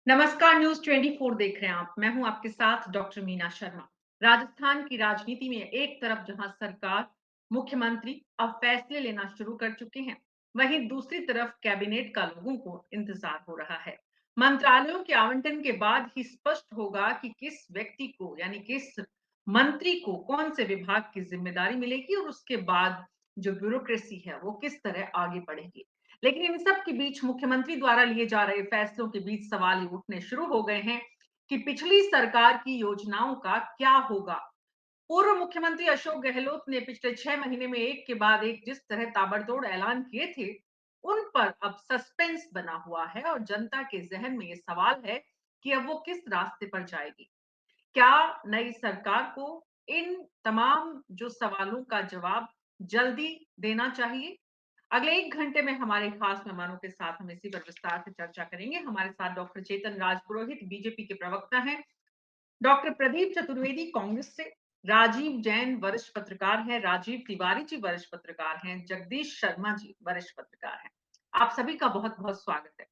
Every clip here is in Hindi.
नमस्कार, न्यूज़ 24 देख रहे हैं आप। मैं हूं आपके साथ डॉक्टर मीना शर्मा। राजस्थान की राजनीति में एक तरफ जहां सरकार, मुख्यमंत्री अब फैसले लेना शुरू कर चुके हैं, वहीं दूसरी तरफ कैबिनेट का लोगों को इंतजार हो रहा है। मंत्रालयों के आवंटन के बाद ही स्पष्ट होगा कि किस व्यक्ति को यानी किस मंत्री को कौन से विभाग की जिम्मेदारी मिलेगी और उसके बाद जो ब्यूरोक्रेसी है वो किस तरह आगे बढ़ेगी। लेकिन इन सब के बीच मुख्यमंत्री द्वारा लिए जा रहे फैसलों के बीच सवाल ये उठने शुरू हो गए हैं कि पिछली सरकार की योजनाओं का क्या होगा। पूर्व मुख्यमंत्री अशोक गहलोत ने पिछले 6 महीने में एक के बाद एक जिस तरह ताबड़तोड़ ऐलान किए थे, उन पर अब सस्पेंस बना हुआ है और जनता के जहन में ये सवाल है कि अब वो किस रास्ते पर जाएगी। क्या नई सरकार को इन तमाम जो सवालों का जवाब जल्दी देना चाहिए? अगले 1 घंटे में हमारे खास मेहमानों के साथ हम इसी पर विस्तार से चर्चा करेंगे। हमारे साथ डॉक्टर चेतन राजपुरोहित बीजेपी के प्रवक्ता हैं, डॉक्टर प्रदीप चतुर्वेदी कांग्रेस से, राजीव जैन वरिष्ठ पत्रकार हैं, राजीव तिवारी जी वरिष्ठ पत्रकार हैं, जगदीश शर्मा जी वरिष्ठ पत्रकार हैं। आप सभी का बहुत-बहुत स्वागत है।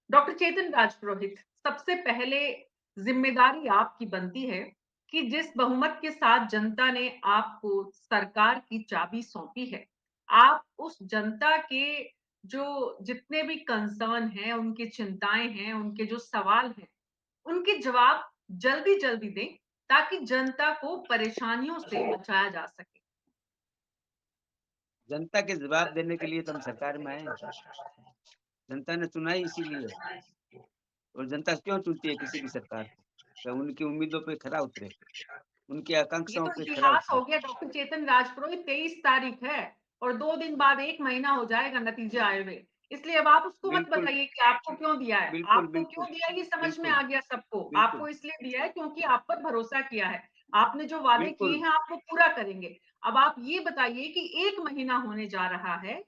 डॉक्टर चेतन राजपुरोहित, सबसे पहले जिम्मेदारी आपकी बनती है कि जिस बहुमत के साथ जनता ने आपको सरकार की चाबी सौंपी है, आप उस जनता के जो जितने भी कंसर्न हैं, उनकी चिंताएं हैं, उनके जो सवाल हैं, उनके जवाब जल्दी-जल्दी दें ताकि जनता को परेशानियों से बचाया जा सके। जनता के जवाब देने के लिए तो हम सरकार में आए हैं। जनता ने चुना ही इसीलिए। और जनता क्यों चुनती है किसी भी सरकार को? तो उनकी उम्मीदों पे खरा उतरे, उनकी ये आकांक्षाओं तो पे खरा इतिहास उतरे। हो गया डॉक्टर चेतन राजपुरोहित। 23 तारीख है और 2 दिन बाद 1 महीना हो जाएगा नतीजे आए हुए। इसलिए अब आप उसको मत बिल्कुल, बताइए कि आपको क्यों दिया है। बिल्कुल, आपको क्यों बिल्कुल, दिया है ये समझ में बिल्कुल, आ गया सबको। बिल्कुल, आपको इसलिए दिया है क्योंकि आप पर भरोसा किया है। आपने जो वादे किए बिल्कुल। हैं आप वो पूरा करेंगे। अब आप ये बताइए कि 1 महीना होने जा रहा है,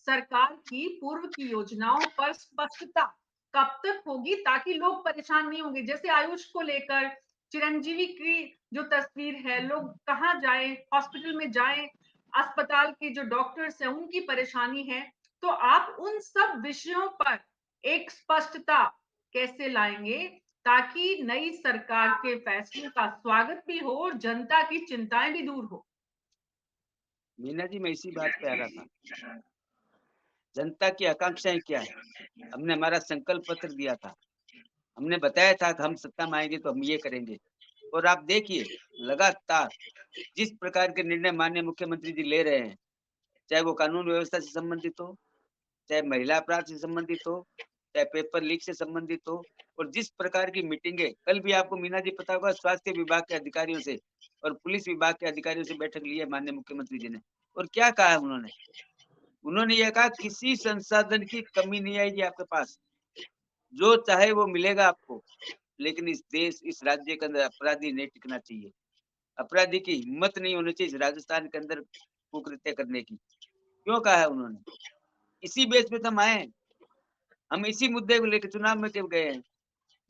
सरकार की पूर्व की योजनाओं पर स्पष्टता कब तक होगी ताकि लोग परेशान नहीं होंगे? जैसे आयुष को लेकर चिरंजीवी की जो तस्वीर है, लोग कहाँ जाएँ, हॉस्पिटल में जाएँ, अस्पताल के जो डॉक्टर्स हैं, उनकी परेशानी है। तो आप उन सब विषयों पर एक स्पष्टता कैसे लाएँगे ताकि नई सरकार के फैसलों का स्वागत भी हो और जनता की चिंताएँ भी दूर हो? मीना जी, मैं इसी बात पे आ रहा था। जनता की आकांक्षाएँ क्या है? हमने हमारा संकल्प पत्र दिया था। हमने बताया था कि हम सत्ता में आएँगे तो हम ये करेंगे। और आप देखिए, लगातार जिस प्रकार के निर्णय माननीय मुख्यमंत्री जी ले रहे हैं, चाहे वो कानून व्यवस्था से संबंधित हो, चाहे महिला अपराध से संबंधित हो, चाहे पेपर लीक से संबंधित हो, और जिस प्रकार की मीटिंगें कल भी आपको मीना जी पता होगा, स्वास्थ्य विभाग के अधिकारियों से और पुलिस विभाग के अधिकारियों से बैठक ली है माननीय मुख्यमंत्री जी ने। और क्या कहा है उन्होंने? उन्होंने ये कहा किसी संसाधन की कमी नहीं आएगी आपके पास, जो चाहे वो मिलेगा आपको। लेकिन इस देश, इस राज्य के अंदर अपराधी नहीं टिकना चाहिए। अपराधी की हिम्मत नहीं होनी चाहिए इस राजस्थान के अंदर कुकृत्य करने की। क्यों कहा है उन्होंने? इसी बेस पे तो हम आए हैं। हम इसी मुद्दे को लेके चुनाव में क्यों गए हैं।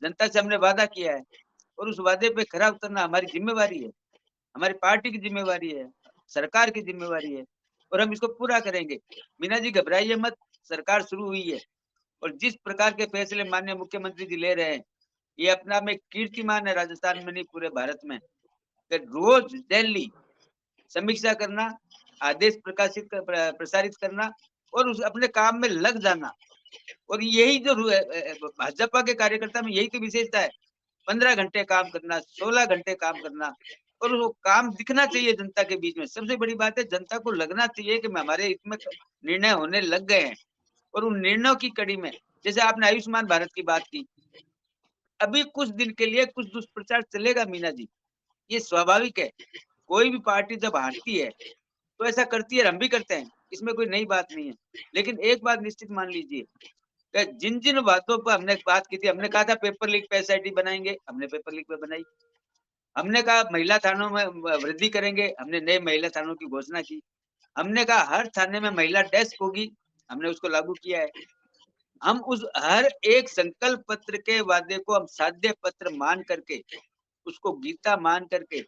जनता से हमने वादा किया है और उस वादे पे खरा उतरना हमारी ज़िम्मेवारी है, हमारी पार्टी की ज़िम्मेवारी है, सरकार की ज़िम्मेवारी है, और हम इसको पूरा करेंगे। मीना जी, घबराइए मत, सरकार शुरू हुई है और जिस प्रकार के फैसले माननीय मुख्यमंत्री जी ले रहे हैं, ये अपने आप में कीर्तिमान है राजस्थान में नहीं पूरे भारत में। कि रोज़ डेली समीक्षा करना, आदेश प्रकाशित प्रसारित करना और उस अपने काम में लग जाना। और यही जो भाजपा के कार्यकर्ता में यही तो विशेषता है। 15 घंटे काम करना, 16 घंटे काम करना, और वो काम दिखना चाहिए जनता के बीच में। सबसे बड़ी बात है, जनता को लगना चाहिए कि हमारे हित में निर्णय होने लग गए हैं। और उन निर्णयों की कड़ी में, जैसे आपने आयुष्मान भारत की बात की, अभी कुछ दिन के लिए कुछ दुष्प्रचार चलेगा मीना जी, ये स्वाभाविक है। कोई भी पार्टी जब हारती है, तो ऐसा करती है, हम भी करते हैं, इसमें कोई नई बात नहीं है। लेकिन एक बात निश्चित मान लीजिए, जिन-जिन बातों पर हमने बात की थी, हमने कहा था पेपर लीक पे एसआईटी बनाएँगे, हमने पेपर लीक पे बनाई। हमने कहा महिला थानों में वृद्धि करेंगे, हमने नए महिला थानों की घोषणा की। हमने कहा हर थाने में महिला डेस्क होगी, हमने उसको लागू किया है। हम उस हर एक संकल्प पत्र के वादे को हम साध्य पत्र मान करके, उसको गीता मान करके,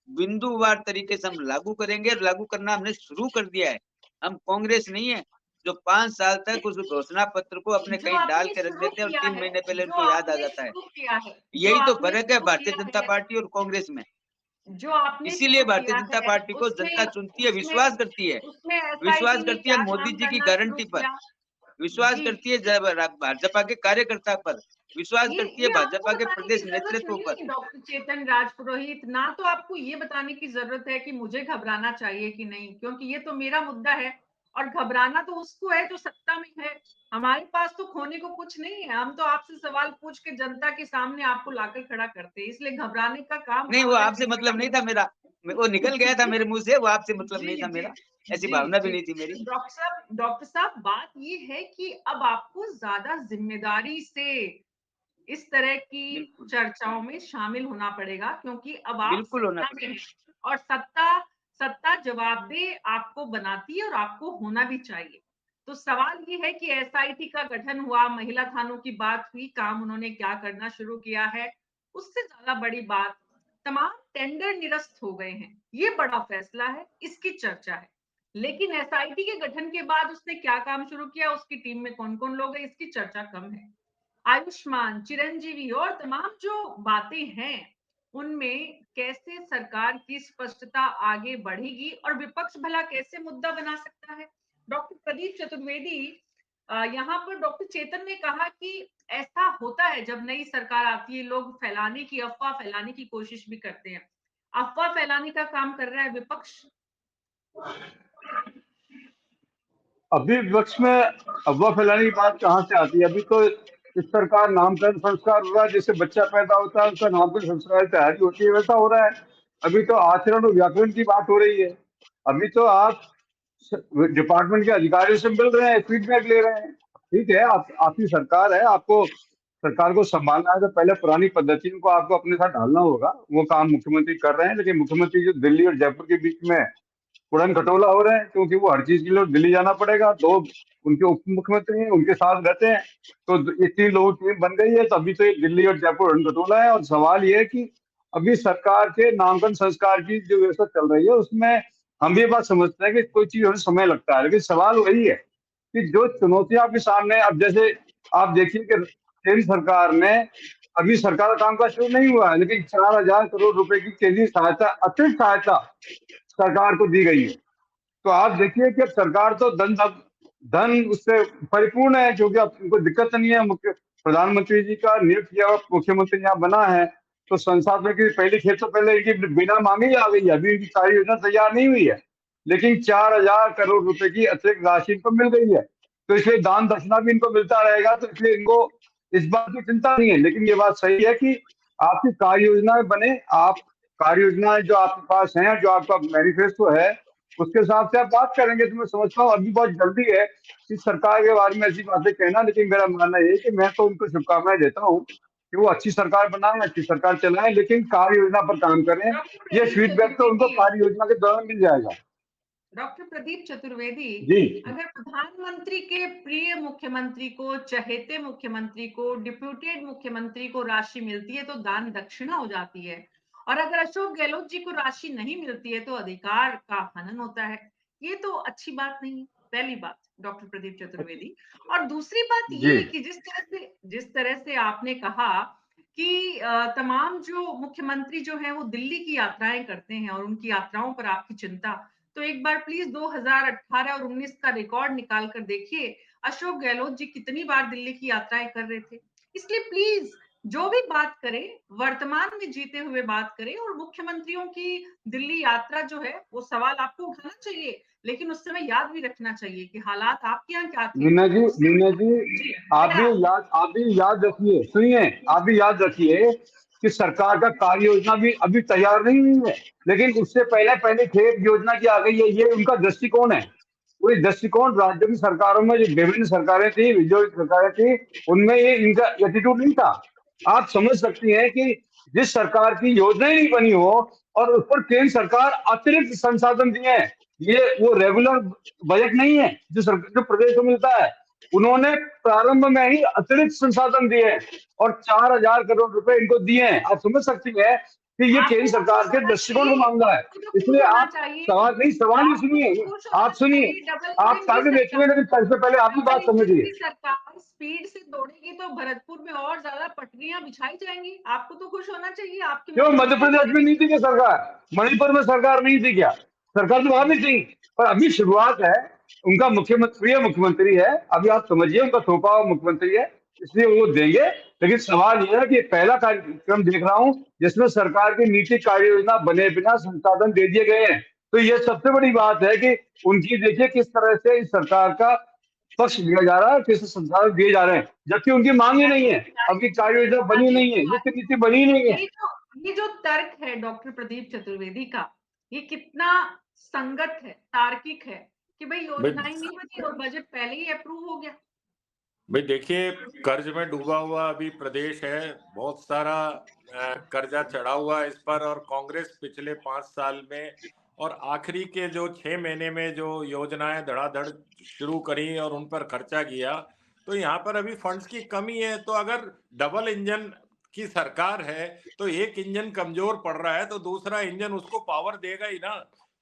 बिंदुवार तरीके से हम लागू करेंगे और लागू करना हमने शुरू कर दिया है। हम कांग्रेस नहीं है, जो 5 साल तक उस घोषणा पत्र को अपने जो कहीं डाल आपने के रख शुरू देते हैं और किया 3 है, महीने पहले जो उनको याद आ आपने जाता है। शुरू किया है, जो यही तो आपने फर्क है शुरू भारतीय किया जनता है, पार्टी और कांग्रेस में। जो आपने इसीलिए शुरू भारतीय किया जनता है, पार्टी को जनता उसमें चुनती है, उसमें विश्वास करती है। उसमें एसआईटी विश्वास ने करती है क्या मोदी काम जी की करना शुरू गारंटी पर, किया? विश्वास जी, करती है भाजपा के कार्यकर्ता पर, विश्वास करती है ये आपको भाजपा के बताने की प्रदेश ज़रूरत नेतृत्व नहीं पर। है डॉक्टर चेतन राजपुरोहित, ना तो आपको ये बताने की ज़रूरत है कि मुझे घबराना चाहिए कि नहीं, क्योंकि ये तो मेरा मुद्दा है और घबराना तो उसको है जो सत्ता में है। हमारे पास तो खोने को कुछ नहीं है, हम तो आपसे सवाल पूछ के जनता के सामने आपको लाकर खड़ा करते हैं, इसलिए घबराने का काम नहीं, वो हमारा आपसे नहीं मतलब नहीं था मेरा, वो निकल गया था है। मेरे मुँह से, वो आपसे मतलब नहीं जी, था जी, मेरा, ऐसी जी, भावना भी जी। नहीं थी मेरी। तो डॉक्टर साहब बात ये है कि अब आपको ज़्यादा ज़िम्मेदारी से इस तरह की बिल्कुल, चर्चाओं में शामिल होना पड़ेगा क्योंकि अब आप बिल्कुल होना सत्ता में पड़ेगा। हैं और सत्ता सत्ता जवाबदेह आपको बनाती है और आपको होना भी चाहिए। तो सवाल ये है कि एसआईटी का गठन हुआ, महिला थानों की बात हुई, काम उन्होंने क्या करना शुरू किया है। उससे ज़्यादा बड़ी बात तमाम टेंडर निरस्त हो गए हैं। ये बड़ा फैसला है, इसकी चर्चा है। लेकिन एसआईटी के गठन के बाद उसने क्या काम शुरू किया, उसकी टीम में कौन-कौन लोग हैं, इसकी चर्चा कम है। आयुष्मान, चिरंजीवी और तमाम जो बातें हैं, उनमें कैसे सरकार की स्पष्टता आगे बढ़ेगी और विपक्ष भला कैसे मुद्दा बना सकता है? डॉक्टर प्रदीप चतुर्वेदी यहाँ पर डॉक्टर चेतन ने कहा कि ऐसा होता है जब नई सरकार आती है, लोग फैलाने की अफ़वाह फैलाने की कोशिश भी करते हैं। अफ़वाह फैलाने का काम कर रहा है विपक्ष। अभी विपक्ष में अफवाह फैलाने की बात कहाँ से आती है? अभी तो इस सरकार नामकरण संस्कार हो रहा है, जैसे बच्चा पैदा होता है उसका नामकरण संस्कार की तैयारी होती है, वैसा हो रहा है। अभी तो आचरण और व्याकरण की बात हो रही है। अभी तो आप डिपार्टमेंट के अधिकारियों से मिल रहे हैं, फीडबैक ले रहे हैं। ठीक है, आप आपकी सरकार है, आपको सरकार को संभालना है तो पहले पुरानी पद्धतियों को आपको अपने साथ ढालना होगा। वो काम मुख्यमंत्री कर रहे हैं, लेकिन मुख्यमंत्री जो दिल्ली और जयपुर के बीच में उड़न खटोला हो रहे हैं, क्योंकि वो हर चीज के लिए दिल्ली जाना पड़ेगा। दो उनके उप मुख्यमंत्री हैं, उनके साथ रहते हैं, तो ये 3 लोगों की टीम बन गई है। तो अभी तो ये दिल्ली और जयपुर उड़न खटोला है। और सवाल ये है कि अभी सरकार के नामकरण संस्कार की जो व्यवस्था चल रही है उसमें हम ये बात समझते हैं कि कोई चीज होने समय लगता है, लेकिन सवाल वही है कि जो चुनौतियां आपके सामने, अब जैसे आप देखिए कि केंद्र सरकार ने, अभी सरकार का कामकाज शुरू नहीं हुआ है, लेकिन 4,000 करोड़ रुपए की केंद्रीय सहायता, अतिरिक्त सहायता सरकार को दी गई है। तो आप देखिए कि अब सरकार तो धन उससे परिपूर्ण है, क्योंकि अब उनको दिक्कत नहीं है। मुख्य प्रधानमंत्री जी का नियुक्त किया हुआ मुख्यमंत्री यहाँ बना है, तो संसद में की पहली खेत तो पहले इनकी बिना मांगे ही आ गई है, अभी इनकी कार्य योजना तैयार नहीं हुई है, लेकिन 4,000 करोड़ रुपए की अतिरिक्त राशि इनको मिल गई है। तो इसलिए दान दक्षिणा भी इनको मिलता रहेगा, तो इसलिए इनको इस बात की चिंता नहीं है। लेकिन ये बात सही है कि आपकी कार्य योजनाएं बने, आप कार्य योजनाएं जो आपके पास हैं, जो आपका मैनिफेस्टो है, उसके हिसाब से आप बात करेंगे। तो मैं समझता हूँ अभी बहुत जल्दी है इस सरकार के बारे में ऐसी बातें कहना, लेकिन मेरा मानना ये है कि मैं तो उनको शुभकामनाएं देता हूँ कि वो अच्छी सरकार बनाएं, अच्छी सरकार चलाएं, लेकिन कार्य योजना पर काम करें। डॉक्टर ये प्रदीप फीडबैक तो उनको चतुर्वेदी कार्य योजना के दौरान मिल जाएगा। डॉक्टर प्रदीप चतुर्वेदी, जी। अगर प्रधानमंत्री के प्रिय मुख्यमंत्री को, चहेते मुख्यमंत्री को, डिप्यूटेड मुख्यमंत्री को राशि मिलती है तो दान दक्षिणा हो जाती है, और अगर अशोक गहलोत जी को राशि नहीं मिलती है तो अधिकार का हनन होता है। ये तो अच्छी बात नहीं है, पहली बात डॉक्टर प्रदीप चतुर्वेदी। और दूसरी बात जी। ये कि जिस तरह से आपने कहा कि तमाम जो मुख्यमंत्री जो हैं वो दिल्ली की यात्राएं करते हैं और उनकी यात्राओं पर आपकी चिंता, तो एक बार प्लीज 2018 और 19 का रिकॉर्ड निकाल कर देखिए, अशोक गहलोत जी कितनी बार दिल्ली की यात्राएं कर रहे थे। इसलिए प्लीज जो भी बात करें, वर्तमान में जीते हुए बात करें, और मुख्यमंत्रियों की दिल्ली यात्रा जो है वो सवाल आपको उठाना चाहिए, लेकिन उस समय याद भी रखना चाहिए कि हालात आपके यहाँ क्या थे मीना जी, उस समय। मीना जी, जी, मेरा आप भी याद रखिए, सुनिए, आप भी याद रखिए कि सरकार का कार्य योजना भी अभी तैयार नहीं हुई है, लेकिन उससे पहले पहले खेत योजना की आ गई है। ये उनका दृष्टिकोण है। पूरी दृष्टिकोण राज्य की सरकारों में जो विभिन्न सरकारें थी, जो सरकारें थी, उनमें ये इनका एटीट्यूड नहीं था। आप समझ सकती हैं कि जिस सरकार की योजना ही नहीं बनी हो और उस पर केंद्र सरकार अतिरिक्त संसाधन दिए हैं, ये वो रेगुलर बजट नहीं है जो प्रदेश को मिलता है। उन्होंने प्रारंभ में ही अतिरिक्त संसाधन दिए हैं और 4,000 करोड़ रुपए इनको दिए हैं। आप समझ सकती हैं कि ये केंद्र आपको तो सरकार खुश के होना दृष्टिकोण का चाहिए, मामला है। आपको तो खुश इसलिए होना आप चाहिए, सवाल ही आपको सुनिए, तो खुश होना आप सुनिए, चाहिए। डबल आप इंजन की सामने देखेंगे, सरकार, लेकिन सबसे पहले आप भी बात डबल इंजन समझिए। की सरकार स्पीड से दौड़ेगी तो भरतपुर में और ज्यादा पटरियां बिछाई जाएंगी। आपको तो खुश होना चाहिए, आपके क्यों मध्य मुख्यमंत्री प्रदेश में नहीं थी क्या सरकार? मणिपुर में सरकार नहीं थी क्या? सरकार तो वहां भी थी, पर अभी शुरुआत है। उनका मुख्यमंत्री है, अभी आप समझिए, उनका थोपा हुआ मुख्यमंत्री है, इसलिए वो देंगे। लेकिन सवाल यह है कि पहला कार्यक्रम देख रहा हूं जिसमें सरकार की नीति कार्य योजना बने बिना संसाधन दे दिए गए हैं। तो ये सबसे बड़ी बात है कि उनकी देखिए किस तरह से इस सरकार का पक्ष लिया जा रहा है, किस संसाधन दिए जा रहे हैं, जबकि उनकी मांग ही नहीं है, आपकी कार्य योजना बनी नहीं है, ये नीति बनी ही नहीं है। ये जो तर्क है डॉक्टर प्रदीप चतुर्वेदी का, ये कितना संगत है, तार्किक है कि भाई योजनाएं नहीं बनी और बजट पहले ही अप्रूव हो गया। भाई देखिए, कर्ज में डूबा हुआ अभी प्रदेश है, बहुत सारा कर्जा चढ़ा हुआ है इस पर, और कांग्रेस पिछले 5 साल में और आखिरी के जो 6 महीने में जो योजनाएं धड़ाधड़ शुरू करी और उन पर खर्चा किया, तो यहाँ पर अभी फंड्स की कमी है। तो अगर डबल इंजन की सरकार है तो एक इंजन कमजोर पड़ रहा है तो दूसरा इंजन उसको पावर देगा ही ना।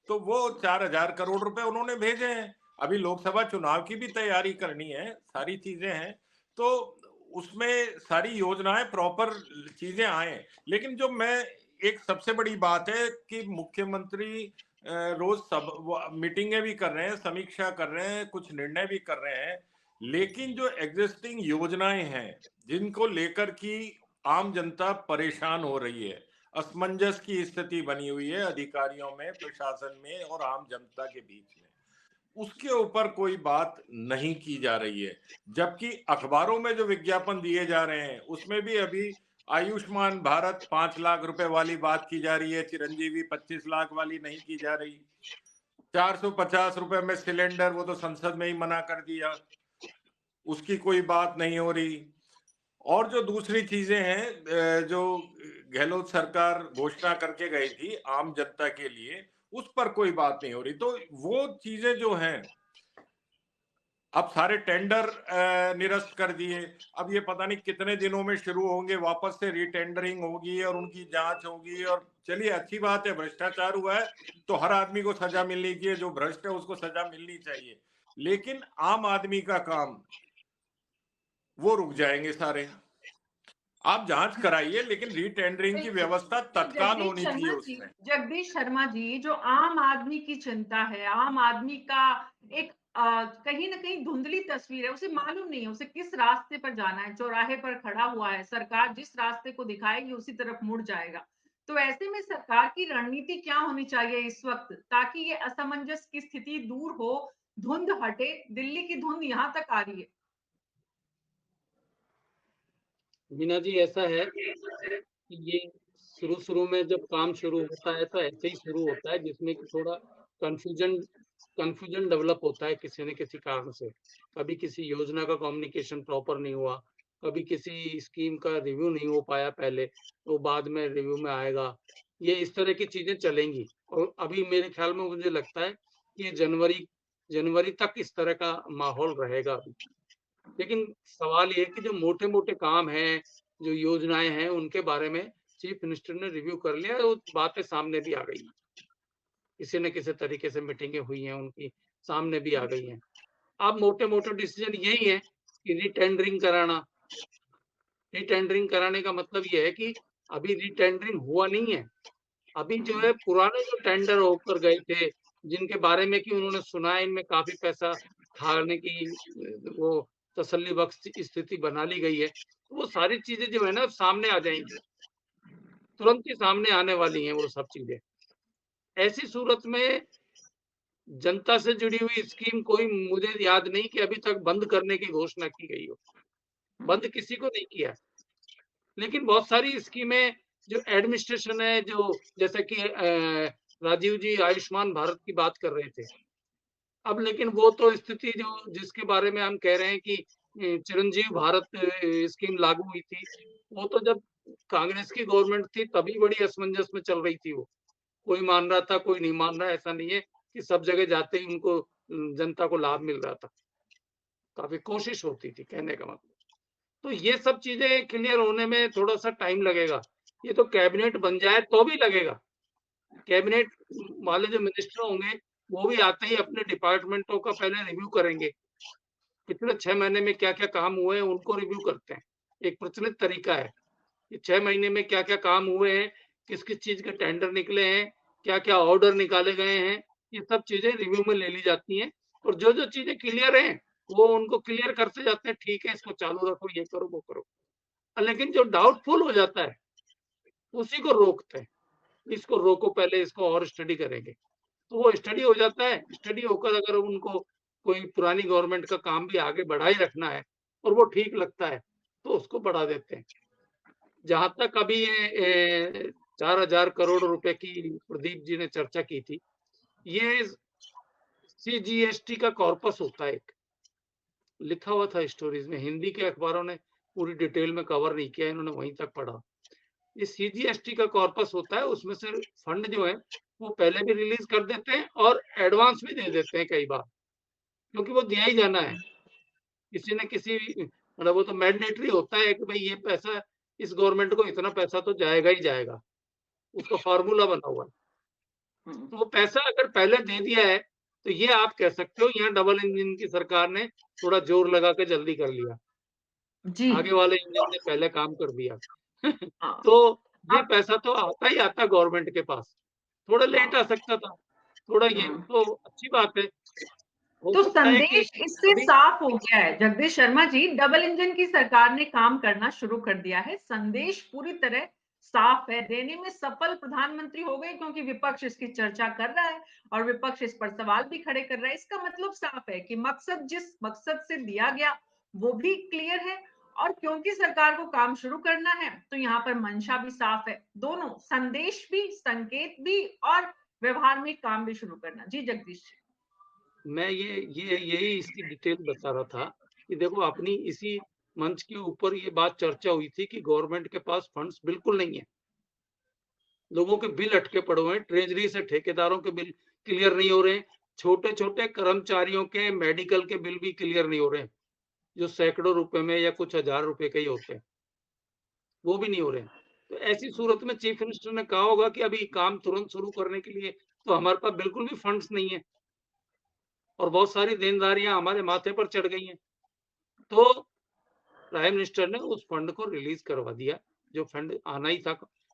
तो वो 4,000 करोड़ रुपए उन्होंने भेजे हैं। अभी लोकसभा चुनाव की भी तैयारी करनी है, सारी चीजें हैं, तो उसमें सारी योजनाएं प्रॉपर चीजें आए। लेकिन जो मैं एक सबसे बड़ी बात है कि मुख्यमंत्री रोज सब मीटिंगें भी कर रहे हैं, समीक्षा कर रहे हैं, कुछ निर्णय भी कर रहे हैं, लेकिन जो एग्जिस्टिंग योजनाएं हैं जिनको लेकर की आम जनता परेशान हो रही है, असमंजस की स्थिति बनी हुई है अधिकारियों में, प्रशासन में और आम जनता के बीच में, उसके ऊपर कोई बात नहीं की जा रही है। जबकि अखबारों में जो विज्ञापन दिए जा रहे हैं उसमें भी अभी आयुष्मान भारत 5 लाख रुपए वाली बात की जा रही है, चिरंजीवी 25 लाख वाली नहीं की जा रही। 450 रुपए में सिलेंडर, वो तो संसद में ही मना कर दिया, उसकी कोई बात नहीं हो रही। और जो दूसरी चीजें हैं जो गहलोत सरकार घोषणा करके गई थी आम जनता के लिए, उस पर कोई बात नहीं हो रही। तो वो चीजें जो हैं, अब सारे टेंडर निरस्त कर दिए। अब ये पता नहीं कितने दिनों में शुरू होंगे, वापस से रीटेंडरिंग होगी और उनकी जांच होगी। और चलिए अच्छी बात है, भ्रष्टाचार हुआ है तो हर आदमी को सजा मिलनी चाहिए, जो भ्रष्ट है उसको सजा मिलनी चाहिए, लेकिन आम आदमी का काम वो रुक जाएंगे सारे। आप जांच कराइए, लेकिन रीटेंडरिंग की व्यवस्था तत्काल होनी चाहिए उसमें। जगदीश शर्मा जी, जो आम आदमी की चिंता है, आम आदमी का एक कहीं ना कहीं धुंधली तस्वीर है, उसे मालूम नहीं है उसे किस रास्ते पर जाना है, चौराहे पर खड़ा हुआ है, सरकार जिस रास्ते को दिखाएगी उसी तरफ मुड़ जाएगा। तो ऐसे में सरकार की रणनीति क्या होनी चाहिए इस वक्त, ताकि ये असमंजस की स्थिति दूर हो, धुंध हटे। दिल्ली की धुंध यहाँ तक आ रही है। मीना जी, ऐसा है कि ये शुरू में जब काम शुरू होता है तो ऐसे ही शुरू होता है, जिसमें कि थोड़ा कंफ्यूजन डेवलप होता है किसी न किसी कारण से। कभी किसी योजना का कम्युनिकेशन प्रॉपर नहीं हुआ, कभी किसी स्कीम का रिव्यू नहीं हो पाया पहले, तो बाद में रिव्यू में आएगा। ये इस तरह की चीजें चलेंगी और अभी मेरे ख्याल में मुझे लगता है कि जनवरी तक इस तरह का माहौल रहेगा अभी। लेकिन सवाल ये है कि जो मोटे-मोटे काम हैं, जो योजनाएँ हैं, उनके बारे में चीफ मिनिस्टर ने रिव्यू कर लिया और बातें सामने भी आ गई हैं। किसी न किसी तरीके से मीटिंगें हुई हैं उनकी, सामने भी आ गई हैं। अब मोटे-मोटे डिसीजन यही है कि रीटेंडरिंग कराना। रीटेंडरिंग कराने का मतलब ये है कि अभी रीटेंडरिंग हुआ नहीं है। अभी जो है पुराने जो टेंडर होकर गए थे, जिनके बारे में कि उन्होंने सुना है इनमें काफ़ी पैसा खाने की वो तसल्ली बख्श स्थिति बना ली गई है। तो वो सारी चीज़ें जो है ना सामने आ जाएँगी। तुरंत ही सामने आने वाली हैं वो सब चीज़ें। ऐसी सूरत में जनता से जुड़ी हुई स्कीम कोई मुझे याद नहीं कि अभी तक बंद करने की घोषणा की गई हो। बंद किसी को नहीं किया। लेकिन बहुत सारी स्कीमें जो एडमिनिस्ट्रेशन है, जो जैसे कि राजीव जी आयुष्मान भारत की बात कर रहे थे। अब लेकिन वो तो स्थिति जो जिसके बारे में हम कह रहे हैं कि चिरंजीव भारत स्कीम लागू हुई थी, वो तो जब कांग्रेस की गवर्नमेंट थी तभी बड़ी असमंजस में चल रही थी वो। कोई मान रहा था, कोई नहीं मान रहा, ऐसा नहीं है कि सब जगह जाते ही उनको जनता को लाभ मिल रहा था। काफ़ी कोशिश होती थी, कहने का मतलब। तो ये सब चीज़ें क्लियर होने में थोड़ा-सा टाइम लगेगा। ये तो कैबिनेट बन जाए तो भी लगेगा। कैबिनेट वाले जो मिनिस्टर होंगे वो भी आते ही अपने डिपार्टमेंटों का पहले रिव्यू करेंगे। पिछले 6 महीने में क्या-क्या काम हुए हैं उनको रिव्यू करते हैं। एक प्रचलित तरीका है कि 6 महीने में क्या-क्या काम हुए हैं, किस-किस चीज़ के टेंडर निकले हैं, क्या-क्या ऑर्डर निकाले गए हैं, ये सब चीज़ें रिव्यू में ले ली जाती हैं और जो-जो चीज़ें क्लियर हैं, वो उनको क्लियर करते जाते हैं, ठीक है इसको चालू रखो, ये करो, वो करो। लेकिन जो डाउटफुल हो जाता है, उसी को रोकते हैं। इसको रोको पहले इसको और स्टडी करेंगे। तो वो स्टडी हो जाता है, स्टडी होकर अगर उनको कोई पुरानी गवर्नमेंट का काम भी आगे बढ़ा ही रखना है और वो ठीक लगता है, तो उसको बढ़ा देते हैं। जहाँ तक अभी ये 4000 करोड़ रुपए की प्रदीप जी ने चर्चा की थी, ये सीजीएसटी का कॉर्पस होता है एक, लिखा हुआ था स्टोरीज में, हिंदी के अखबारों ने पूरी डिटेल में कवर नहीं किया, इन्होंने वहीं तक पढ़ा। ये सीजीएसटी का कॉर्पस होता है, उसमें से फंड जो है वो पहले भी रिलीज कर देते हैं और एडवांस भी दे देते हैं कई बार, क्योंकि वो दिया ही जाना है। किसी न किसी मतलब वो तो मैंडेटरी होता है कि भाई ये पैसा इस गवर्नमेंट को इतना पैसा तो जाएगा ही जाएगा, उसका फार्मूला बना हुआ है। तो वो पैसा अगर पहले दे दिया है, तो ये आप कह सकते हो यहाँ डबल इंजन की सरकार ने थोड़ा जोर लगा के जल्दी कर लिया। जी। आगे वाले इंजन ने पहले काम कर दिया। हाँ। तो ये अब पैसा तो आता ही आता गवर्नमेंट के पास। थोड़ा लेट आ सकता था, थोड़ा ये तो अच्छी बात है। हो तो सकता है कि संदेश इससे अभी साफ हो गया है जगदीश शर्मा जी, डबल इंजन की सरकार ने काम करना शुरू कर दिया है। संदेश पूरी तरह साफ है, देने में सफल प्रधानमंत्री हो गए, क्योंकि विपक्ष इसकी चर्चा कर रहा है और विपक्ष इस पर सवाल भी खड़े कर रहा है। इसका मतलब साफ है कि मकसद जिस मकसद से दिया गया वो भी क्लियर है, और क्योंकि सरकार को काम शुरू करना है तो यहाँ पर मंशा भी साफ है। दोनों संदेश भी, संकेत भी और व्यवहार में काम भी शुरू करना। जी जगदीश जी। मैं ये यही इसकी डिटेल बता रहा था कि देखो अपनी इसी मंच के ऊपर ये बात चर्चा हुई थी कि गवर्नमेंट के पास फंड्स बिल्कुल नहीं है। लोगों के बिल अटके पड़े हुए हैं, ट्रेजरी से ठेकेदारों के बिल क्लियर नहीं हो रहे हैं, छोटे-छोटे कर्मचारियों के मेडिकल के बिल भी क्लियर नहीं हो रहे हैं, जो सैकड़ों रुपए में या कुछ हज़ार रुपए के ही होते हैं, वो भी नहीं हो रहे हैं। तो ऐसी सूरत में चीफ मिनिस्टर ने कहा होगा कि अभी काम तुरंत शुरू करने के लिए तो हमारे पास बिल्कुल भी फंड्स नहीं है और बहुत सारी देनदारियाँ हमारे माथे पर चढ़ गई हैं। तो प्राइम मिनिस्टर ने उस फंड को रिलीज करवा दिया, जो फंड आना ही था।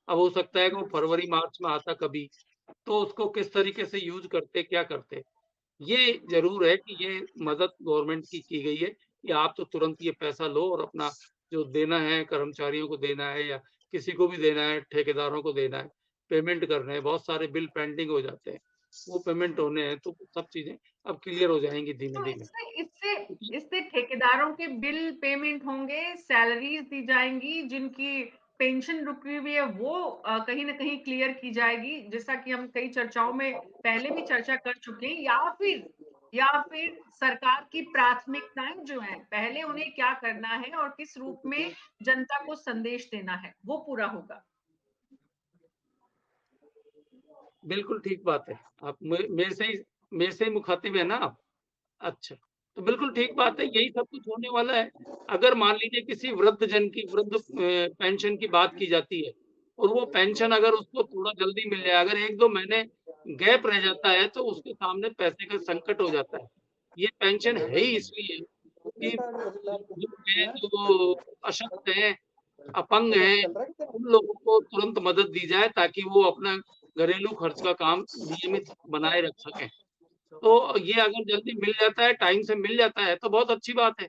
अब हो सकता है कि वो फरवरी मार्च में आता कभी, तो उसको किस तरीके से यूज करते, क्या करते। ये ज़रूर है कि ये मदद गवर्नमेंट की गई है कि आप तो तुरंत ये पैसा लो और अपना जो देना है, कर्मचारियों को देना है या किसी को भी देना है, ठेकेदारों को देना है, पेमेंट करने हैं, बहुत सारे बिल पेंडिंग हो जाते हैं, वो पेमेंट होने हैं, तो सब चीज़ें अब क्लियर हो जाएँगी तो धीमे-धीमे। इससे इससे क्योंकि इससे ठेकेदारों के बिल पेमेंट होंगे, सैलरीज दी जाएंगी, जिनकी पेंशन रुकी हुई है वो कहीं ना कहीं क्लियर की जाएगी, जैसा कि हम कई चर्चाओं में पहले भी चर्चा कर चुके हैं। या फिर सरकार की प्राथमिकताएं जो हैं, पहले उन्हें क्या करना है और किस रूप में जनता को संदेश देना है, वो पूरा होगा। बिल्कुल ठीक बात है। आप मेरे से ही मुखातिब है ना आप? अच्छा, तो बिल्कुल ठीक बात है, यही सब कुछ होने वाला है। अगर मान लीजिए किसी वृद्धजन की पेंशन की बात की जाती है और वो पेंशन अगर उसको थोड़ा जल्दी मिल जाए, अगर 1-2 महीने गैप रह जाता है, तो उसके सामने पैसे का संकट हो जाता है। ये पेंशन है ही इसलिए कि बुजुर्ग हैं, जो अशक्त हैं, अपंग हैं, उन लोगों को तुरंत मदद दी जाए ताकि वो अपना घरेलू खर्च का काम नियमित बनाए रख सकें। तो ये अगर जल्दी मिल जाता है, टाइम से मिल जाता है, तो बहुत अच्छी बात है।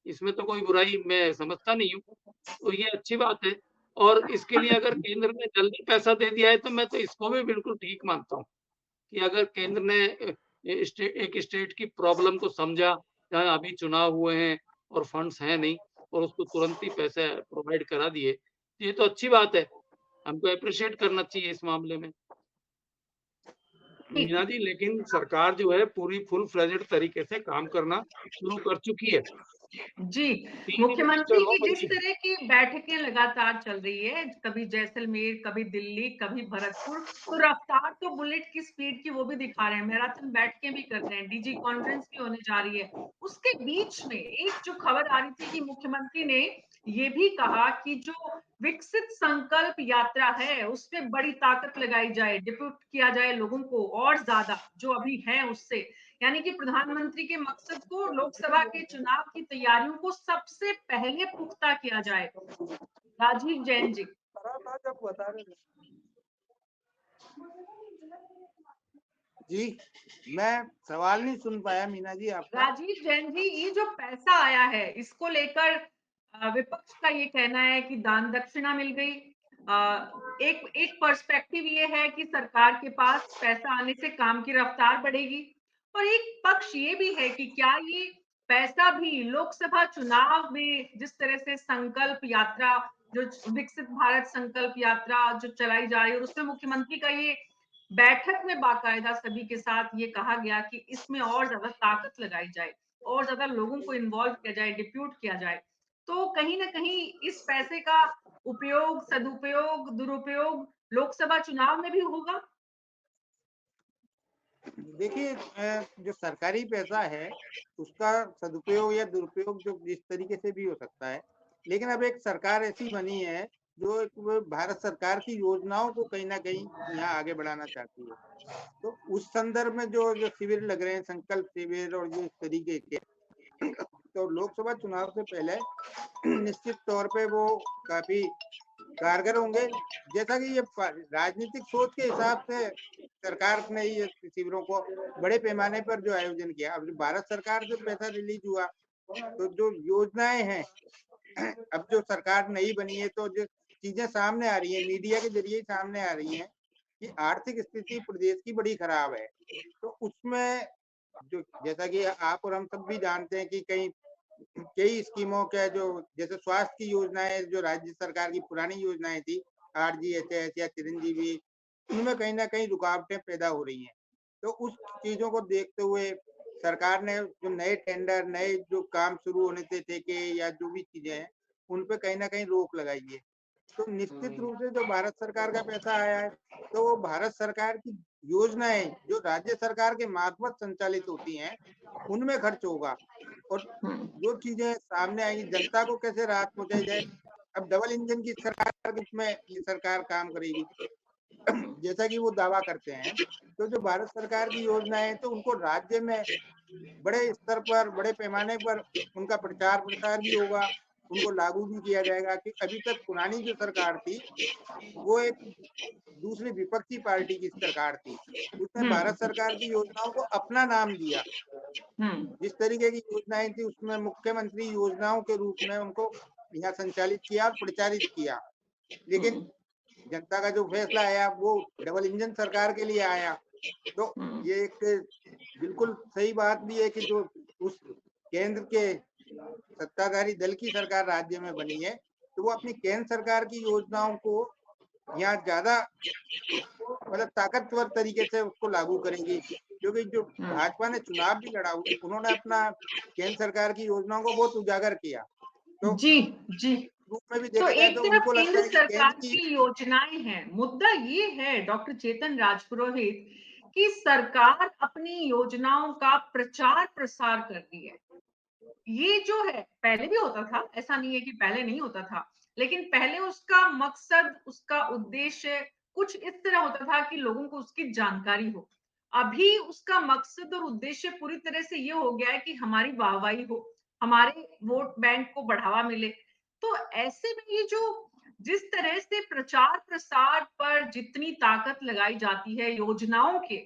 इसमें तो कोई बुराई मैं समझता नहीं हूँ। तो ये अच्छी बात है और इसके लिए अगर केंद्र ने जल्दी पैसा दे दिया है, तो मैं तो इसको भी बिल्कुल ठीक मानता हूँ कि अगर केंद्र ने एक स्टेट की प्रॉब्लम को समझा, जहाँ अभी चुनाव हुए हैं और फंड्स हैं नहीं और उसको तुरंत ही पैसे प्रोवाइड करा दिए, तो ये तो अच्छी बात है। हमको एप्रिशिएट करना चाहिए इस मामले में। मीना जी, लेकिन सरकार जो है पूरी फुल फ्लेजेड तरीके से काम करना शुरू कर चुकी है। जी, 3 ही मिनिस्टर मुख्यमंत्री हो की जिस बल्कि तरह की बैठकें लगातार चल रही है, कभी जैसलमेर, कभी दिल्ली, कभी भरतपुर, तो रफ्तार तो बुलेट की स्पीड की वो भी दिखा रहे हैं, मैराथन बैठकें भी कर रहे हैं, डीजी कॉन्फ्रेंस भी होने जा रही है। उसके बीच में एक जो खबर आ रही थी कि मुख्यमंत्री ने ये भी कहा कि जो विकसित संकल्प यात्रा है, उसमें बड़ी ताकत लगाई जाए, डिप्यूट किया जाए लोगों को और ज्यादा जो अभी है उससे, यानी कि प्रधानमंत्री के मकसद को लोकसभा के चुनाव की तैयारियों को सबसे पहले पुख्ता किया जाए। राजीव जैन जी। जी, मैं सवाल नहीं सुन पाया मीना जी आपका। राजीव जैन जी, ये जो पैसा आया है इसको लेकर विपक्ष का ये कहना है कि दान दक्षिणा मिल गई। एक एक पर्सपेक्टिव ये है कि सरकार के पास पैसा आने से काम की रफ्तार बढ़ेगी, और एक पक्ष ये भी है कि क्या ये पैसा भी लोकसभा चुनाव में जिस तरह से संकल्प यात्रा, जो विकसित भारत संकल्प यात्रा जो चलाई जा रही है और उसमें मुख्यमंत्री का ये बैठक में बाकायदा सभी के साथ ये कहा गया कि इसमें और ज्यादा ताकत लगाई जाए, और ज्यादा लोगों को इन्वॉल्व किया जाए, डिप्यूट किया जाए, तो कहीं ना कहीं इस पैसे का उपयोग, सदुपयोग, दुरुपयोग लोकसभा चुनाव में भी होगा। देखिए, जो सरकारी पैसा है उसका सदुपयोग या दुरुपयोग जो जिस तरीके से भी हो सकता है, लेकिन अब एक सरकार ऐसी बनी है जो एक वो भारत सरकार की योजनाओं को कहीं ना कहीं यहाँ आगे बढ़ाना चाहती है। तो उस संदर्भ में जो जो शिविर लग रहे हैं, संकल्प शिविर और जो इस तरीके के, तो लोकसभा चुनाव से पहले निश्चित तौर पे वो काफी कारगर होंगे। जैसा कि ये राजनीतिक सोच के हिसाब से सरकार ने ये शिविरों को बड़े पैमाने पर जो आयोजन किया। अब जो भारत सरकार से पैसा रिलीज हुआ, तो जो योजनाएं हैं, अब जो सरकार नई बनी है तो जो चीजें सामने आ रही है, मीडिया के जरिए सामने आ रही है कि आर्थिक स्थिति प्रदेश की बड़ी खराब है। तो उसमें जो, जैसा कि आप और हम सब भी जानते हैं कि कई स्कीमों के जो, जैसे स्वास्थ्य की योजनाएं जो राज्य सरकार की पुरानी योजनाएं थी, RGHS या चिरंजीवी, उनमें कहीं ना कहीं रुकावटें पैदा हो रही हैं। तो उस चीजों को देखते हुए सरकार ने जो नए टेंडर, नए जो काम शुरू होने थे ठेके या जो भी चीजें हैं, उन पे कहीं ना कहीं रोक लगाई है। तो निश्चित रूप से जो भारत सरकार का पैसा आया है, तो वो भारत सरकार की योजनाएं जो राज्य सरकार के मार्फत संचालित होती हैं, उनमें खर्च होगा। और जो चीजें सामने आएंगी, जनता को कैसे राहत पहुंचाई जाए। अब डबल इंजन की सरकार में ये सरकार काम करेगी जैसा कि वो दावा करते हैं। तो जो भारत सरकार की योजनाएं हैं, तो उनको राज्य में बड़े स्तर पर, बड़े पैमाने पर उनका प्रचार प्रसार भी होगा, उनको लागू भी किया जाएगा। कि अभी तक पुरानी जो सरकार थी वो एक दूसरी विपक्षी पार्टी की सरकार थी, उसने भारत सरकार की योजनाओं को अपना नाम दिया। जिस तरीके की योजनाएं थी उसमें मुख्यमंत्री योजनाओं के रूप में उनको यहाँ संचालित किया और प्रचारित किया। लेकिन जनता का जो फैसला आया वो डबल इंजन सरकार के लिए आया। तो ये एक बिल्कुल सही बात भी है कि जो उस केंद्र के सत्ताधारी दल की सरकार राज्य में बनी है, तो वो अपनी केंद्र सरकार की योजनाओं को यहाँ ज्यादा मतलब ताकतवर तरीके से उसको लागू करेंगी। क्योंकि जो भाजपा ने चुनाव भी लड़ा, उन्होंने अपना केंद्र सरकार की योजनाओं को बहुत उजागर किया। तो जी जी, रूप में भी तो देखा जाए एक तो तरफ उनको लगता केंद्र है कि सरकार केंद्र की की योजनाएं हैं, मुद्दा ये है डॉक्टर चेतन राजपुरोहित कि सरकार अपनी योजनाओं का प्रचार प्रसार कर रही है। ये जो है पहले भी होता था, ऐसा नहीं है कि पहले नहीं होता था, लेकिन पहले उसका मकसद, उसका उद्देश्य कुछ इस तरह होता था कि लोगों को उसकी जानकारी हो। अभी उसका मकसद और उद्देश्य पूरी तरह से ये हो गया है कि हमारी वाहवाही हो, हमारे वोट बैंक को बढ़ावा मिले। तो ऐसे में ये जो जिस तरह से प्रचार प्रसार पर जितनी ताकत लगाई जाती है योजनाओं के,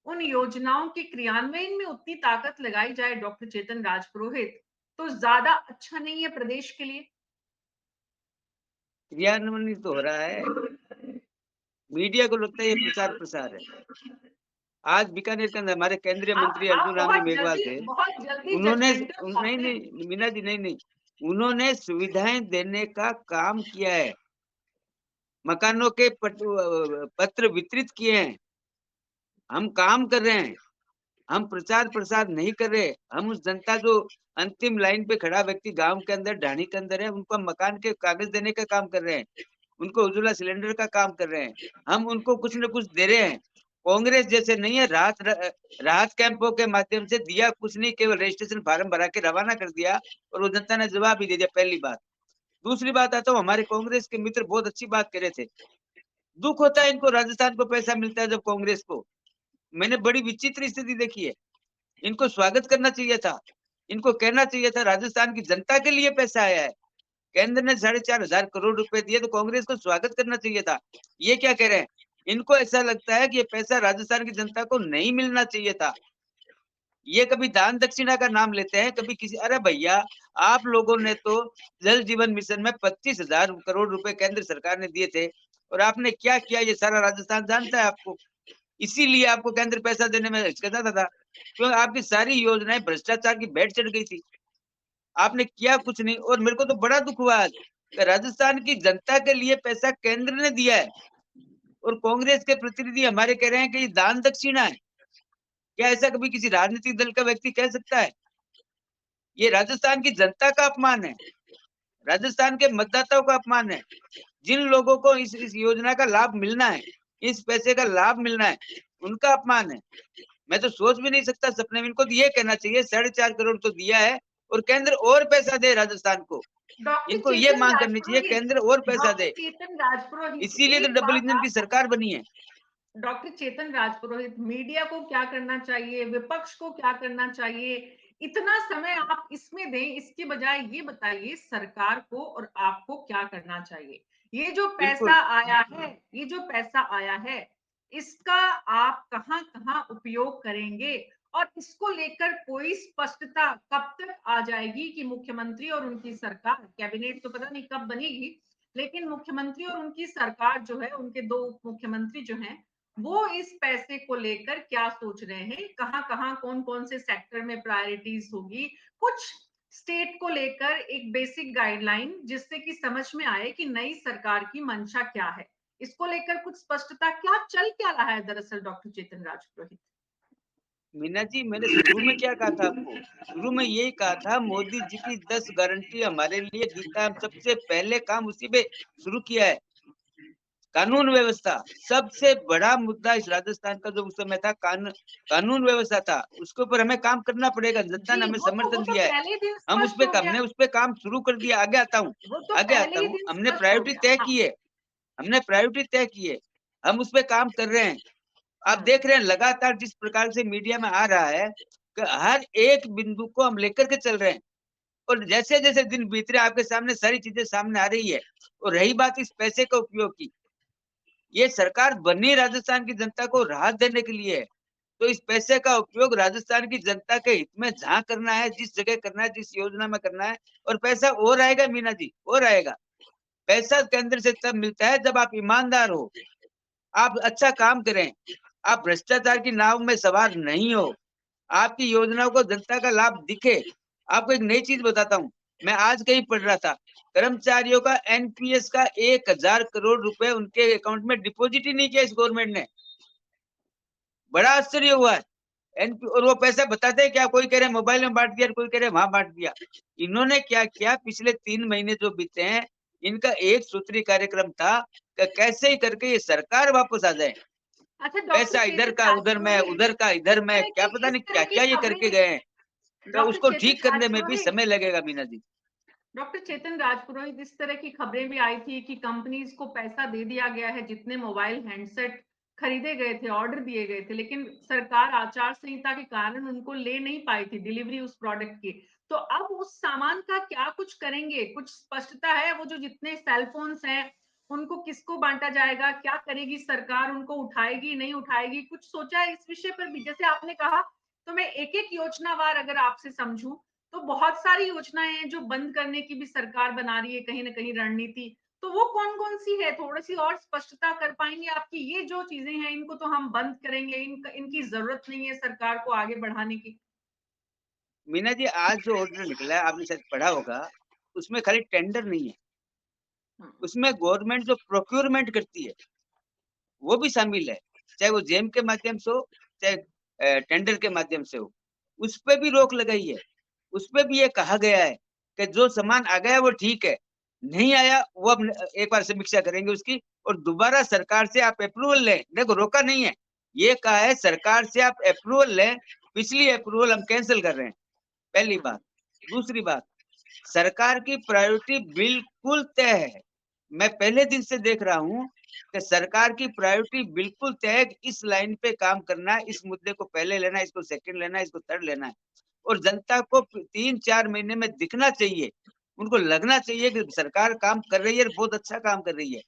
उन योजनाओं के क्रियान्वयन में उतनी ताकत लगाई जाए डॉक्टर चेतन राजपुरोहित, तो ज्यादा अच्छा नहीं है प्रदेश के लिए। क्रियान्वयन तो हो रहा है, मीडिया को लगता है ये प्रचार प्रसार है। आज बीकानेर के अंदर हमारे केंद्रीय मंत्री अर्जुन राम मेघवाल थे, उन्होंने नहीं नहीं मीना जी नहीं, उन्होंने सुविधाएं देने का काम किया है, मकानों के पत्र वितरित किए हैं। हम काम कर रहे हैं, हम प्रचार प्रसार नहीं कर रहे। हम उस जनता जो अंतिम लाइन पे खड़ा व्यक्ति गांव के अंदर, ढाणी के अंदर है, उनको मकान के कागज देने का काम कर रहे हैं, उनको उज्ज्वला सिलेंडर का काम कर रहे हैं, हम उनको कुछ न कुछ दे रहे हैं। कांग्रेस जैसे नहीं है, राहत कैंपों के माध्यम से दिया कुछ नहीं, केवल रजिस्ट्रेशन फार्म भरा के रवाना कर दिया और वो जनता ने जवाब ही दे दिया। पहली बात दूसरी बात आता हूँ, हमारे कांग्रेस के मित्र बहुत अच्छी बात कर रहे थे। दुख होता है इनको, राजस्थान को पैसा मिलता है जब कांग्रेस को। मैंने बड़ी विचित्र स्थिति देखी है। इनको स्वागत करना चाहिए था, इनको कहना चाहिए था राजस्थान की जनता के लिए पैसा आया है, केंद्र ने 4,500 करोड़ रुपए दिए, तो कांग्रेस को स्वागत करना चाहिए था। ये क्या कह रहे हैं? इनको ऐसा लगता है कि ये पैसा राजस्थान की जनता को नहीं मिलना चाहिए था। ये कभी दान दक्षिणा का नाम लेते हैं, कभी किसी। अरे भैया, आप लोगों ने तो जल जीवन मिशन में 25,000 करोड़ रुपए केंद्र सरकार ने दिए थे, और आपने क्या किया ये सारा राजस्थान जानता है आपको। इसीलिए आपको केंद्र पैसा देने में हिचकिचाता था, क्योंकि आपकी सारी योजनाएं भ्रष्टाचार की भेंट चढ़ गई थी। आपने किया कुछ नहीं। और मेरे को तो बड़ा दुख हुआ आज कि राजस्थान की जनता के लिए पैसा केंद्र ने दिया है, और कांग्रेस के प्रतिनिधि हमारे कह रहे हैं कि ये दान दक्षिणा है। क्या ऐसा कभी किसी राजनीतिक दल का व्यक्ति कह सकता है? ये राजस्थान की जनता का अपमान है, राजस्थान के मतदाताओं का अपमान है। जिन लोगों को इस योजना का लाभ मिलना है, इस पैसे का लाभ मिलना है, उनका अपमान है। मैं तो सोच भी नहीं सकता सपने में। इनको तो ये कहना चाहिए 4.5 करोड़ तो दिया है, और केंद्र और पैसा दे राजस्थान को। इनको ये मांग करनी चाहिए केंद्र और पैसा दे। चेतन राजपुरोहित, इसीलिए तो एक डबल बात इंजन की सरकार बनी है। डॉक्टर चेतन राजपुरोहित, मीडिया को क्या करना चाहिए, विपक्ष को क्या करना चाहिए? इतना समय आप इसमें दें, इसके बजाय ये बताइए सरकार को और आपको क्या करना चाहिए? ये जो बिल्कुल। पैसा आया है, ये जो पैसा आया है, इसका आप कहाँ-कहाँ उपयोग करेंगे? और इसको लेकर कोई स्पष्टता कब तक आ जाएगी कि मुख्यमंत्री और उनकी सरकार, कैबिनेट तो पता नहीं कब बनेगी, लेकिन मुख्यमंत्री और उनकी सरकार जो है, उनके 2 उप मुख्यमंत्री जो हैं, वो इस पैसे को लेकर क्या सोच रहे हैं? कहाँ-कहाँ, कौन-कौन से सेक्टर में प्रायोरिटीज होगी? कुछ स्टेट को लेकर एक बेसिक गाइडलाइन, जिससे कि समझ में आए कि नई सरकार की मंशा क्या है। इसको लेकर कुछ स्पष्टता, क्या रहा है दरअसल डॉक्टर चेतन राजपुरोहित? मीना जी, मैंने शुरू में क्या कहा था आपको? शुरू में यही कहा था, मोदी जी की 10 गारंटी हमारे लिए गीता, हम सबसे पहले काम उसी पे शुरू किया है। कानून व्यवस्था सबसे बड़ा मुद्दा इस राजस्थान का जो उस समय था, कानून व्यवस्था था, उसके ऊपर हमें काम करना पड़ेगा। जनता ने जी, हमें वो समर्थन तो दिया है, पहले दिन हम स्पष्ट हो गया। हमने उस पे काम शुरू कर दिया। आगे आता हूँ, वो तो आगे पहले आता ही हूँ। दिन हमने स्पष्ट हो प्रायोरिटी गया। तय हाँ। की है, हमने प्रायोरिटी तय की है, हम उस पे काम कर रहे हैं। आप हाँ। देख रहे हैं लगातार जिस प्रकार से मीडिया में आ रहा है कि हर एक बिंदु को हम लेकर के चल रहे हैं, और जैसे जैसे दिन बीत रहे आपके सामने सारी चीजें सामने आ रही है। और रही बात इस पैसे का उपयोग की, ये सरकार बनी राजस्थान की जनता को राहत देने के लिए है, तो इस पैसे का उपयोग राजस्थान की जनता के हित में जहां करना है, जिस जगह करना है, जिस योजना में करना है। और पैसा और आएगा मीना जी, और आएगा। पैसा केंद्र से तब मिलता है जब आप ईमानदार हो, आप अच्छा काम करें, आप भ्रष्टाचार की नाव में सवार नहीं हो, आपकी योजनाओं को जनता का लाभ दिखे। आपको एक नई चीज बताता हूँ, मैं आज कहीं पढ़ रहा था, कर्मचारियों का एनपीएस का 1,000 करोड़ रुपए उनके अकाउंट में डिपॉजिट ही नहीं किया इस गवर्नमेंट ने। बड़ा आश्चर्य हुआ है। और वो पैसा बताते हैं क्या? कोई कह रहे मोबाइल में बांट दिया, कोई कह रहे वहां बांट दिया। इन्होंने क्या किया, पिछले 3 महीने जो बीते हैं, इनका एक सूत्री कार्यक्रम था कि कैसे ही करके ये सरकार वापस आ जाए। अच्छा, पैसा इधर का उधर में, उधर का इधर में, क्या पता नहीं क्या क्या ये करके गए हैं। तो उसको ठीक करने में भी समय लगेगा मीना जी। डॉक्टर चेतन राजपुरोहित, इस तरह की खबरें भी आई थी कि कंपनीज को पैसा दे दिया गया है, जितने मोबाइल हैंडसेट खरीदे गए थे, ऑर्डर दिए गए थे, लेकिन सरकार आचार संहिता के कारण उनको ले नहीं पाई थी डिलीवरी उस प्रोडक्ट की। तो अब उस सामान का क्या कुछ करेंगे? कुछ स्पष्टता है? वो जो जितने सेल फोन्स हैं, उनको किसको बांटा जाएगा? क्या करेगी सरकार? उनको उठाएगी, नहीं उठाएगी? कुछ सोचा है इस विषय पर भी? जैसे आपने कहा, तो मैं एक-एक योजनावार अगर आपसे समझूं, तो बहुत सारी योजनाएं हैं जो बंद करने की भी सरकार बना रही है, कहीं ना कहीं रणनीति। तो वो कौन-कौन सी है? थोड़ी सी और स्पष्टता कर पाएंगे आपकी? ये जो चीजें हैं, इनको तो हम बंद करेंगे, इनकी जरूरत नहीं है सरकार को आगे बढ़ाने की। मीना जी, आज जो ऑर्डर निकला है आपने शायद पढ़ा होगा, उसमें खाली टेंडर नहीं है, हाँ। उसमें गवर्नमेंट जो प्रोक्योरमेंट करती है वो भी शामिल है। चाहे वो जेम के माध्यम से हो, चाहे टेंडर के माध्यम से हो, उस पे भी रोक लगाई है। उस पे भी ये कहा गया है कि जो सामान आ गया वो ठीक है, नहीं आया वो अब एक बार समीक्षा करेंगे उसकी, और दोबारा सरकार से आप अप्रूवल लें। देखो, रोका नहीं है, ये कहा है सरकार से आप अप्रूवल लें, पिछली अप्रूवल हम कैंसिल कर रहे हैं। पहली बात। दूसरी बात, सरकार की प्रायोरिटी बिल्कुल तय है। मैं पहले दिन से देख रहा हूँ कि सरकार की प्रायोरिटी बिल्कुल तय है कि इस लाइन पे काम करना है, इस मुद्दे को पहले लेना है, इसको सेकंड लेना है, इसको थर्ड लेना है। और जनता को 3-4 महीने में दिखना चाहिए, उनको लगना चाहिए कि सरकार काम कर रही है और बहुत अच्छा काम कर रही है।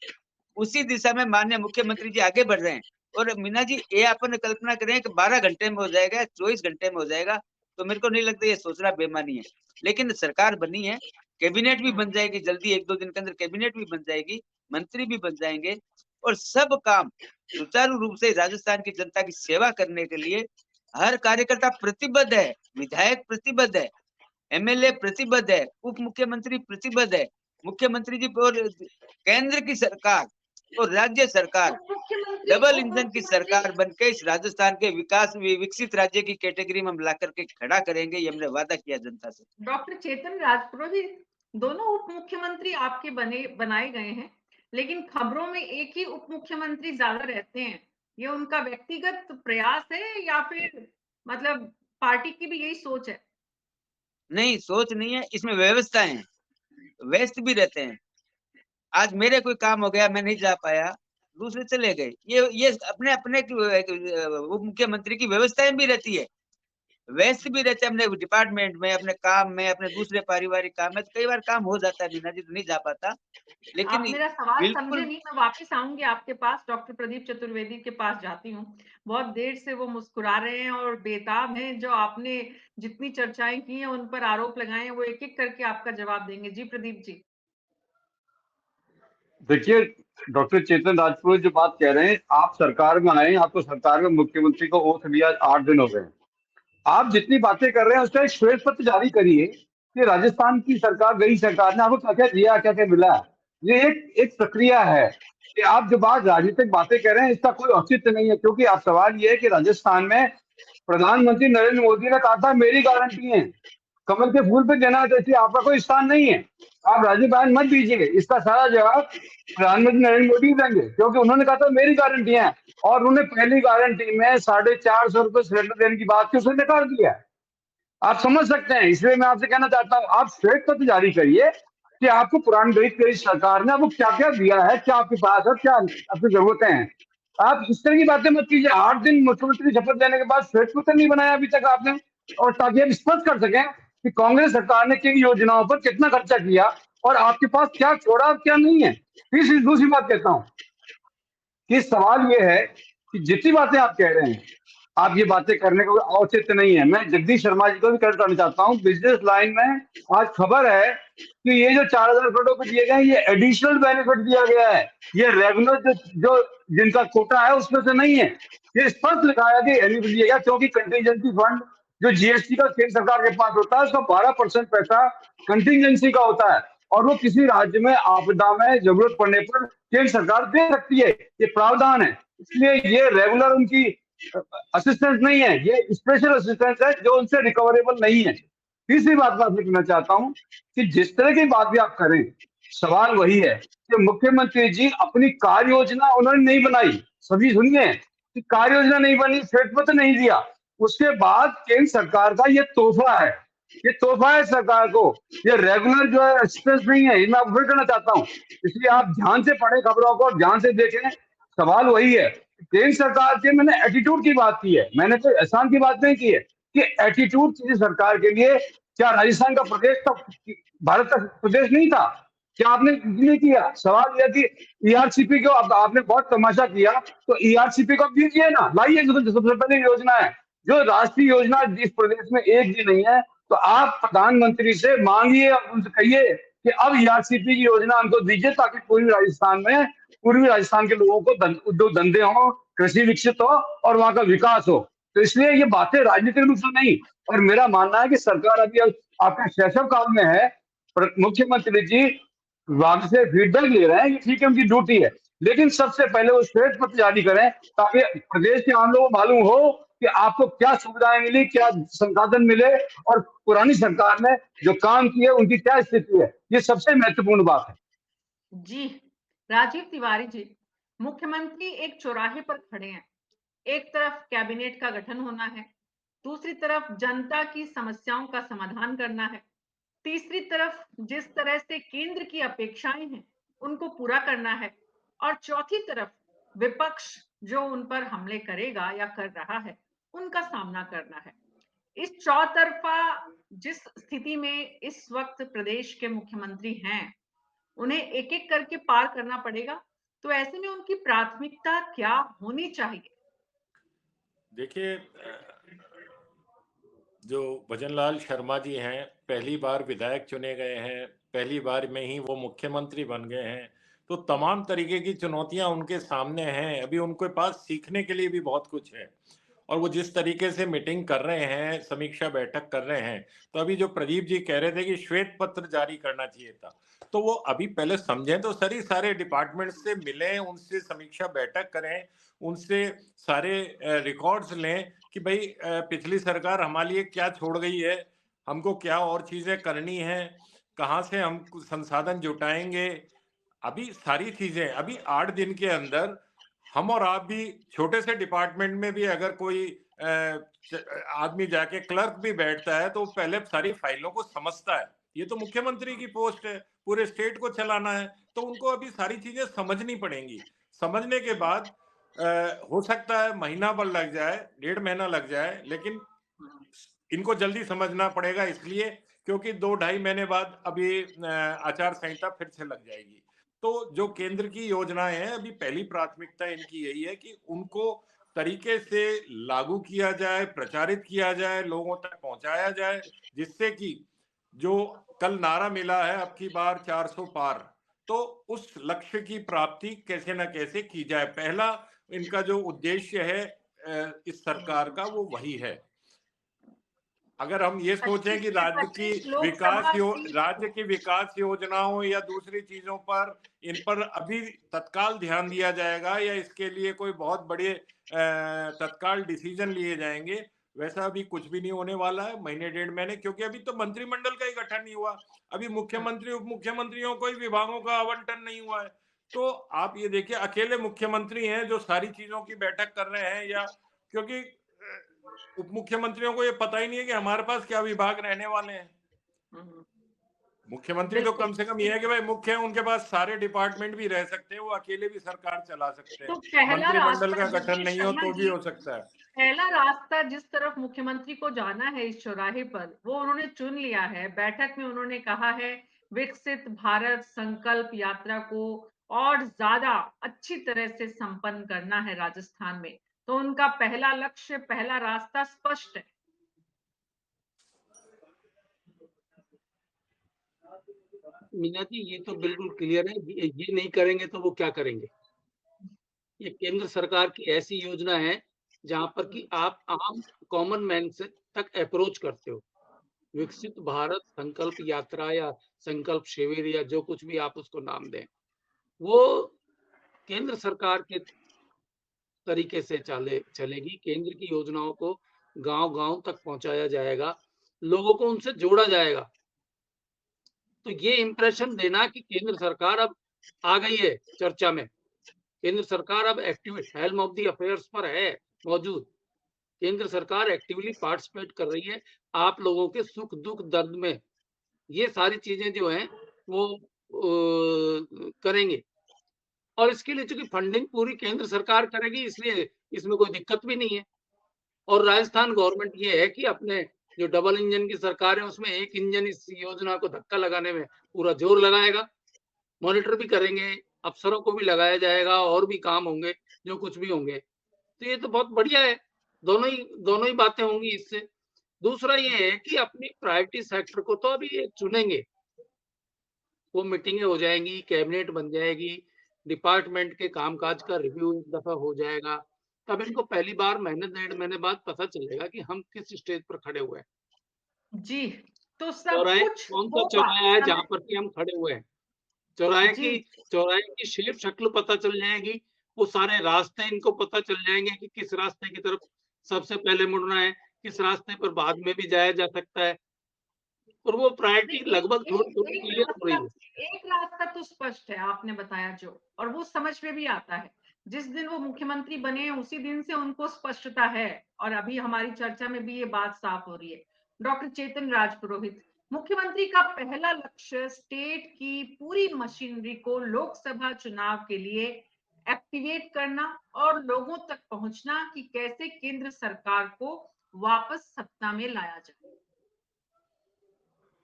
उसी दिशा में माननीय मुख्यमंत्री जी आगे बढ़ रहे हैं। और मीना जी, ये अपन कल्पना करें कि 12 घंटे में हो जाएगा, 24 घंटे में हो जाएगा, तो मेरे को नहीं लगता ये सोचना बेईमानी है। लेकिन सरकार बनी है, कैबिनेट भी बन जाएगी जल्दी, 1-2 दिन के अंदर कैबिनेट भी बन जाएगी, मंत्री भी बन जाएंगे और सब काम सुचारू रूप से राजस्थान की जनता की सेवा करने के लिए हर कार्यकर्ता प्रतिबद्ध है, विधायक प्रतिबद्ध है, एमएलए प्रतिबद्ध है, उप मुख्यमंत्री प्रतिबद्ध है। मुख्यमंत्री जी और केंद्र की सरकार और राज्य सरकार उप मुख्यमंत्री डबल उप इंजन की मुख्यमंत्री सरकार बनके इस राजस्थान के विकसित राज्य की कैटेगरी में हम ला करके खड़ा करेंगे, ये हमने वादा किया जनता से। डॉक्टर चेतन राजपुरोहित, दोनों उप मुख्यमंत्री आपके बनाए गए हैं, लेकिन खबरों में एक ही उप मुख्यमंत्री ज्यादा रहते हैं। ये उनका व्यक्तिगत प्रयास है या फिर मतलब पार्टी की भी यही सोच है? नहीं, सोच नहीं है, इसमें व्यवस्थाएं हैं, व्यस्त भी रहते हैं। आज मेरे कोई काम हो गया, मैं नहीं जा पाया, दूसरे चले गए। ये अपने अपने उप मुख्यमंत्री की व्यवस्थाएं भी रहती है, व्यस्त भी रहते हैं अपने डिपार्टमेंट में, अपने काम में, अपने दूसरे पारिवारिक काम में। तो कई बार काम हो जाता है मीना जी, तो नहीं जा पाता, लेकिन आप मेरा सवाल समझे बिल्कुल नहीं, मैं वापस आऊंगी आपके पास, डॉक्टर प्रदीप चतुर्वेदी के पास जाती हूँ। बहुत देर से वो मुस्कुरा रहे हैं और बेताब हैं। जो आपने जितनी चर्चाएं की हैं, उन पर आरोप लगाए हैं, वो एक-एक करके आपका जवाब देंगे। जी, प्रदीप जी। देखिए, डॉक्टर चेतन राजपुरोहित जो बात कह रहे हैं, आप सरकार में आए, आपको सरकार में मुख्यमंत्री को ओथ लिया 8 दिन हो गए। आप जितनी बातें कर रहे हैं उसका एक श्वेत पत्र जारी करिए कि राजस्थान की सरकार, गई सरकार ने आपको क्या क्या दिया, क्या क्या मिला। ये एक प्रक्रिया है कि आप जो बात राजनीतिक बातें कर रहे हैं इसका कोई औचित्य नहीं है, क्योंकि आप सवाल ये है कि राजस्थान में प्रधानमंत्री नरेंद्र मोदी ने कहा था मेरी गारंटी है, कमल के फूल पे देना है, तो इसलिए आपका कोई स्थान नहीं है। आप राजीव बयान मत दीजिए, इसका सारा जवाब प्रधानमंत्री नरेंद्र मोदी देंगे, क्योंकि उन्होंने कहा था मेरी गारंटी है। और उन्होंने पहली गारंटी में 450 रुपए सिलेंडर देने की बात की, उसने नकार दिया। आप समझ सकते हैं, इसलिए मैं आपसे कहना चाहता हूं, आप श्वेत पत्र जारी करिए कि आपको पुरानी गई सरकार ने आपको क्या क्या दिया है, क्या आपके पास है, क्या आपकी जरूरतें हैं। आप इस तरह की बातें मत कीजिए। 8 दिन मुख्यमंत्री शपथ लेने के बाद श्वेत पत्र नहीं बनाया अभी तक आपने, और ताकि आप स्पष्ट कर सकें कि कांग्रेस सरकार ने किन योजनाओं पर कितना खर्चा किया और आपके पास क्या छोड़ा और क्या नहीं है। तीसरी दूसरी बात कहता हूं कि सवाल ये है कि जितनी बातें आप कह रहे हैं, आप ये बातें करने का कोई औचित्य नहीं है। मैं जगदीश शर्मा जी को भी करना चाहता हूँ। बिजनेस लाइन में आज खबर है कि ये जो 4,000 करोड़ रुपए दिए गए, ये एडिशनल बेनिफिट दिया गया है, ये रेगुलर जो जिनका कोटा है उसमें से नहीं है। ये स्पष्ट लिखा है कि बेनिफिट दिया गया, क्योंकि कंटीजेंसी फंड जो जीएसटी का केंद्र सरकार के पास होता है, उसका 12% पैसा कंटीजेंसी का होता है, और वो किसी राज्य में आपदा में जरूरत पड़ने पर केंद्र सरकार दे सकती है, ये प्रावधान है। इसलिए ये रेगुलर उनकी असिस्टेंस नहीं है, ये स्पेशल असिस्टेंस है जो उनसे रिकवरेबल नहीं है। तीसरी बात मैं आपसे कहना चाहता हूं कि जिस तरह की बात भी आप करें, सवाल वही है कि मुख्यमंत्री जी अपनी कार्य योजना उन्होंने नहीं बनाई। सभी सुनिए कि कार्य योजना नहीं बनी, श्वेत पत्र नहीं दिया, उसके बाद केंद्र सरकार का ये तोहफा है, ये तोहफा है सरकार को, ये रेगुलर जो है असिस्टेंस नहीं है। ये मैं आपको फिर कहना चाहता हूँ, इसलिए आप ध्यान से पढ़े खबरों को, ध्यान से देखें। सवाल वही है, केंद्र सरकार के मैंने एटीट्यूड की बात की है, मैंने कोई एहसान की बात नहीं की है कि एटीट्यूड किसी सरकार के लिए। क्या राजस्थान का प्रदेश तो भारत का प्रदेश नहीं था? क्या आपने नहीं किया? सवाल यह कि ईआरसीपी को आपने बहुत तमाशा किया, तो ईआरसीपी को आप दीजिए ना, लाइए, जो सबसे पहले योजना है, जो राष्ट्रीय योजना जिस प्रदेश में एक भी नहीं है, तो आप प्रधानमंत्री से मांगिए, उनसे कहिए कि अब ईआरसीपी की योजना हमको दीजिए, ताकि पूर्वी राजस्थान के लोगों को उद्योग धंधे हो, कृषि विकसित हो और वहां का विकास हो। तो इसलिए ये बातें राजनीतिक रूप से नहीं। और मेरा मानना है कि सरकार अभी आपके शैशव काल में है, मुख्यमंत्री जी वहां से फीडबैक ले रहे हैं, ये ठीक है, उनकी ड्यूटी है, लेकिन सबसे पहले वो श्वेत पत्र जारी करें ताकि प्रदेश के आम लोगों को मालूम हो कि आपको क्या सुविधाएं मिली, क्या संसाधन मिले, और पुरानी सरकार ने जो काम किए उनकी क्या स्थिति है। ये सबसे महत्वपूर्ण बात है। जी, राजीव तिवारी जी, मुख्यमंत्री एक चौराहे पर खड़े हैं। एक तरफ कैबिनेट का गठन होना है, दूसरी तरफ जनता की समस्याओं का समाधान करना है। तीसरी तरफ जिस तरह से केंद्र की अपेक्षाएं हैं उनको पूरा करना है, और चौथी तरफ विपक्ष जो उन पर हमले करेगा या कर रहा है उनका सामना करना है। इस चौतरफा जिस स्थिति में इस वक्त प्रदेश के मुख्यमंत्री हैं, उन्हें एक एक करके पार करना पड़ेगा। तो ऐसे में उनकी प्राथमिकता क्या होनी चाहिए? देखिए, जो भजनलाल शर्मा जी हैं, पहली बार विधायक चुने गए हैं, पहली बार में ही वो मुख्यमंत्री बन गए हैं, तो तमाम तरीके की चुनौतियां उनके सामने हैं। अभी उनके पास सीखने के लिए भी बहुत कुछ है, और वो जिस तरीके से मीटिंग कर रहे हैं, समीक्षा बैठक कर रहे हैं, तो अभी जो प्रदीप जी कह रहे थे कि श्वेत पत्र जारी करना चाहिए था, तो वो अभी पहले समझें तो सही, सारे डिपार्टमेंट से मिलें, उनसे समीक्षा बैठक करें, उनसे सारे रिकॉर्ड्स लें कि भाई पिछली सरकार हमारे लिए क्या छोड़ गई है, हमको क्या और चीजें करनी है, कहाँ से हम संसाधन जुटाएंगे। अभी सारी चीजें, अभी 8 दिन के अंदर हम और आप भी छोटे से डिपार्टमेंट में भी अगर कोई आदमी जाके क्लर्क भी बैठता है तो पहले सारी फाइलों को समझता है। ये तो मुख्यमंत्री की पोस्ट है, पूरे स्टेट को चलाना है, तो उनको अभी सारी चीजें समझनी पड़ेंगी। समझने के बाद हो सकता है महीना भर लग जाए, 1.5 महीना लग जाए, लेकिन इनको जल्दी समझना पड़ेगा, इसलिए क्योंकि 2-2.5 महीने बाद अभी आचार संहिता फिर से लग जाएगी। तो जो केंद्र की योजनाएं हैं, अभी पहली प्राथमिकता इनकी यही है कि उनको तरीके से लागू किया जाए, प्रचारित किया जाए, लोगों तक पहुंचाया जाए, जिससे कि जो कल नारा मिला है अब की बार 400 पार, तो उस लक्ष्य की प्राप्ति कैसे न कैसे की जाए। पहला इनका जो उद्देश्य है इस सरकार का, वो वही है। अगर हम ये सोचें 25 कि से 25 लोकसभा सीट राज्य की विकास योजनाओं या दूसरी चीजों पर, इन पर अभी तत्काल ध्यान दिया जाएगा या इसके लिए कोई बहुत बड़े तत्काल डिसीजन लिए जाएंगे, वैसा अभी कुछ भी नहीं होने वाला है महीने 1.5 महीने, क्योंकि अभी तो मंत्रिमंडल का ही गठन नहीं हुआ, अभी मुख्यमंत्री उप मुख्यमंत्रियों को ही विभागों का आवंटन नहीं हुआ है। तो आप ये देखिए, अकेले मुख्यमंत्री हैं जो सारी चीजों की बैठक कर रहे हैं, या क्योंकि उप मुख्यमंत्रियों को ये पता ही नहीं है कि हमारे पास क्या विभाग रहने वाले हैं। मुख्यमंत्री तो बिल्कुल। कम से कम ये है कि भाई मुख्य है, उनके पास सारे डिपार्टमेंट भी रह सकते हैं, वो अकेले भी सरकार चला सकते हैं। तो पहला मंत्रिमंडल रास्ता का गठन जगदीश नहीं हो शर्मा तो भी जी, हो सकता है। पहला रास्ता जिस तरफ मुख्यमंत्री को जाना है इस चौराहे पर, वो उन्होंने चुन लिया है। बैठक में उन्होंने कहा है विकसित भारत संकल्प यात्रा को और ज्यादा अच्छी तरह से संपन्न करना है राजस्थान में। तो उनका पहला लक्ष्य, पहला रास्ता स्पष्ट है। मीना जी, ये तो बिल्कुल क्लियर है, ये नहीं करेंगे तो वो क्या करेंगे। ये केंद्र सरकार की ऐसी योजना है जहां पर कि आप आम कॉमन मैन से तक अप्रोच करते हो। विकसित भारत संकल्प यात्रा या संकल्प शिविर या जो कुछ भी आप उसको नाम दें, वो केंद्र सरकार के तरीके से चलेगी। केंद्र की योजनाओं को गांव-गांव तक पहुंचाया जाएगा, लोगों को उनसे जोड़ा जाएगा। तो ये इंप्रेशन देना कि केंद्र सरकार अब आ गई है चर्चा में, केंद्र सरकार अब active helm of the affairs पर है मौजूद, केंद्र सरकार एक्टिवली पार्टिसिपेट कर रही है आप लोगों के सुख दुख दर्द में, ये सारी चीजें जो हैं वो करेंगे। और इसके लिए चूंकि फंडिंग पूरी केंद्र सरकार करेगी, इसलिए इसमें कोई दिक्कत भी नहीं है। और राजस्थान गवर्नमेंट ये है कि अपने जो डबल इंजन की सरकार है उसमें एक इंजन इस योजना को धक्का लगाने में पूरा जोर लगाएगा, मॉनिटर भी करेंगे, अफसरों को भी लगाया जाएगा और भी काम होंगे जो कुछ भी होंगे। तो ये तो बहुत बढ़िया है, दोनों ही बातें होंगी इससे। दूसरा ये है कि अपनी प्रायोरिटी सेक्टर को तो अभी ये चुनेंगे, वो मीटिंगें हो जाएंगी, कैबिनेट बन जाएगी, डिपार्टमेंट के कामकाज का रिव्यू एक दफा हो जाएगा, तब इनको पहली बार महीने 1.5 महीने बाद पता चलेगा कि हम किस स्टेज पर खड़े हुए हैं। जी, तो सब चौराहे कुछ कौन सा होगा चौराहा है जहां समय। पर कि हम खड़े हुए हैं, जी, चौराहे की शेप शक्ल पता चल जाएगी, वो सारे रास्ते इनको पता चल जाएंगे कि किस रास्ते की तरफ सबसे पहले मुड़ना है, किस रास्ते पर बाद में भी जाया जा सकता है, और वो प्रायोरिटी नहीं, लगभग थोड़ी क्लियर हो रही है। एक रास्ता तो स्पष्ट है, आपने बताया जो, और वो समझ में भी आता है। जिस दिन वो मुख्यमंत्री बने हैं उसी दिन से उनको स्पष्टता है, और अभी हमारी चर्चा में भी ये बात साफ हो रही है। डॉक्टर चेतन राज पुरोहित, मुख्यमंत्री का पहला लक्ष्य स्टेट की पूरी मशीनरी को लोकसभा चुनाव के लिए एक्टिवेट करना और लोगों तक पहुंचना कि कैसे केंद्र सरकार को वापस सत्ता में लाया जाए।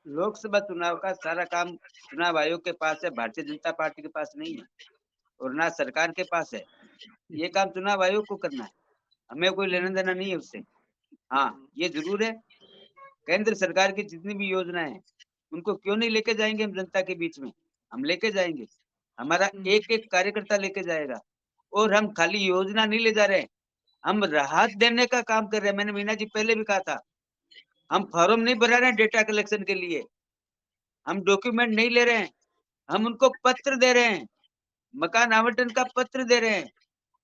लोकसभा चुनाव का सारा काम चुनाव आयोग के पास है, भारतीय जनता पार्टी के पास नहीं है और ना सरकार के पास है। ये काम चुनाव आयोग को करना है, हमें कोई लेना देना नहीं है उससे। हाँ, ये जरूर है, केंद्र सरकार की जितनी भी योजनाएं हैं उनको क्यों नहीं लेके जाएंगे हम जनता के बीच में? हम लेके जाएंगे, हमारा एक एक कार्यकर्ता लेके जाएगा। और हम खाली योजना नहीं ले जा रहे हैं, हम राहत देने का काम कर रहे हैं। मैंने मीना जी पहले भी कहा था, हम फॉर्म नहीं भरा रहे हैं डेटा कलेक्शन के लिए, हम डॉक्यूमेंट नहीं ले रहे हैं, हम उनको पत्र दे रहे हैं, मकान आवंटन का पत्र दे रहे हैं,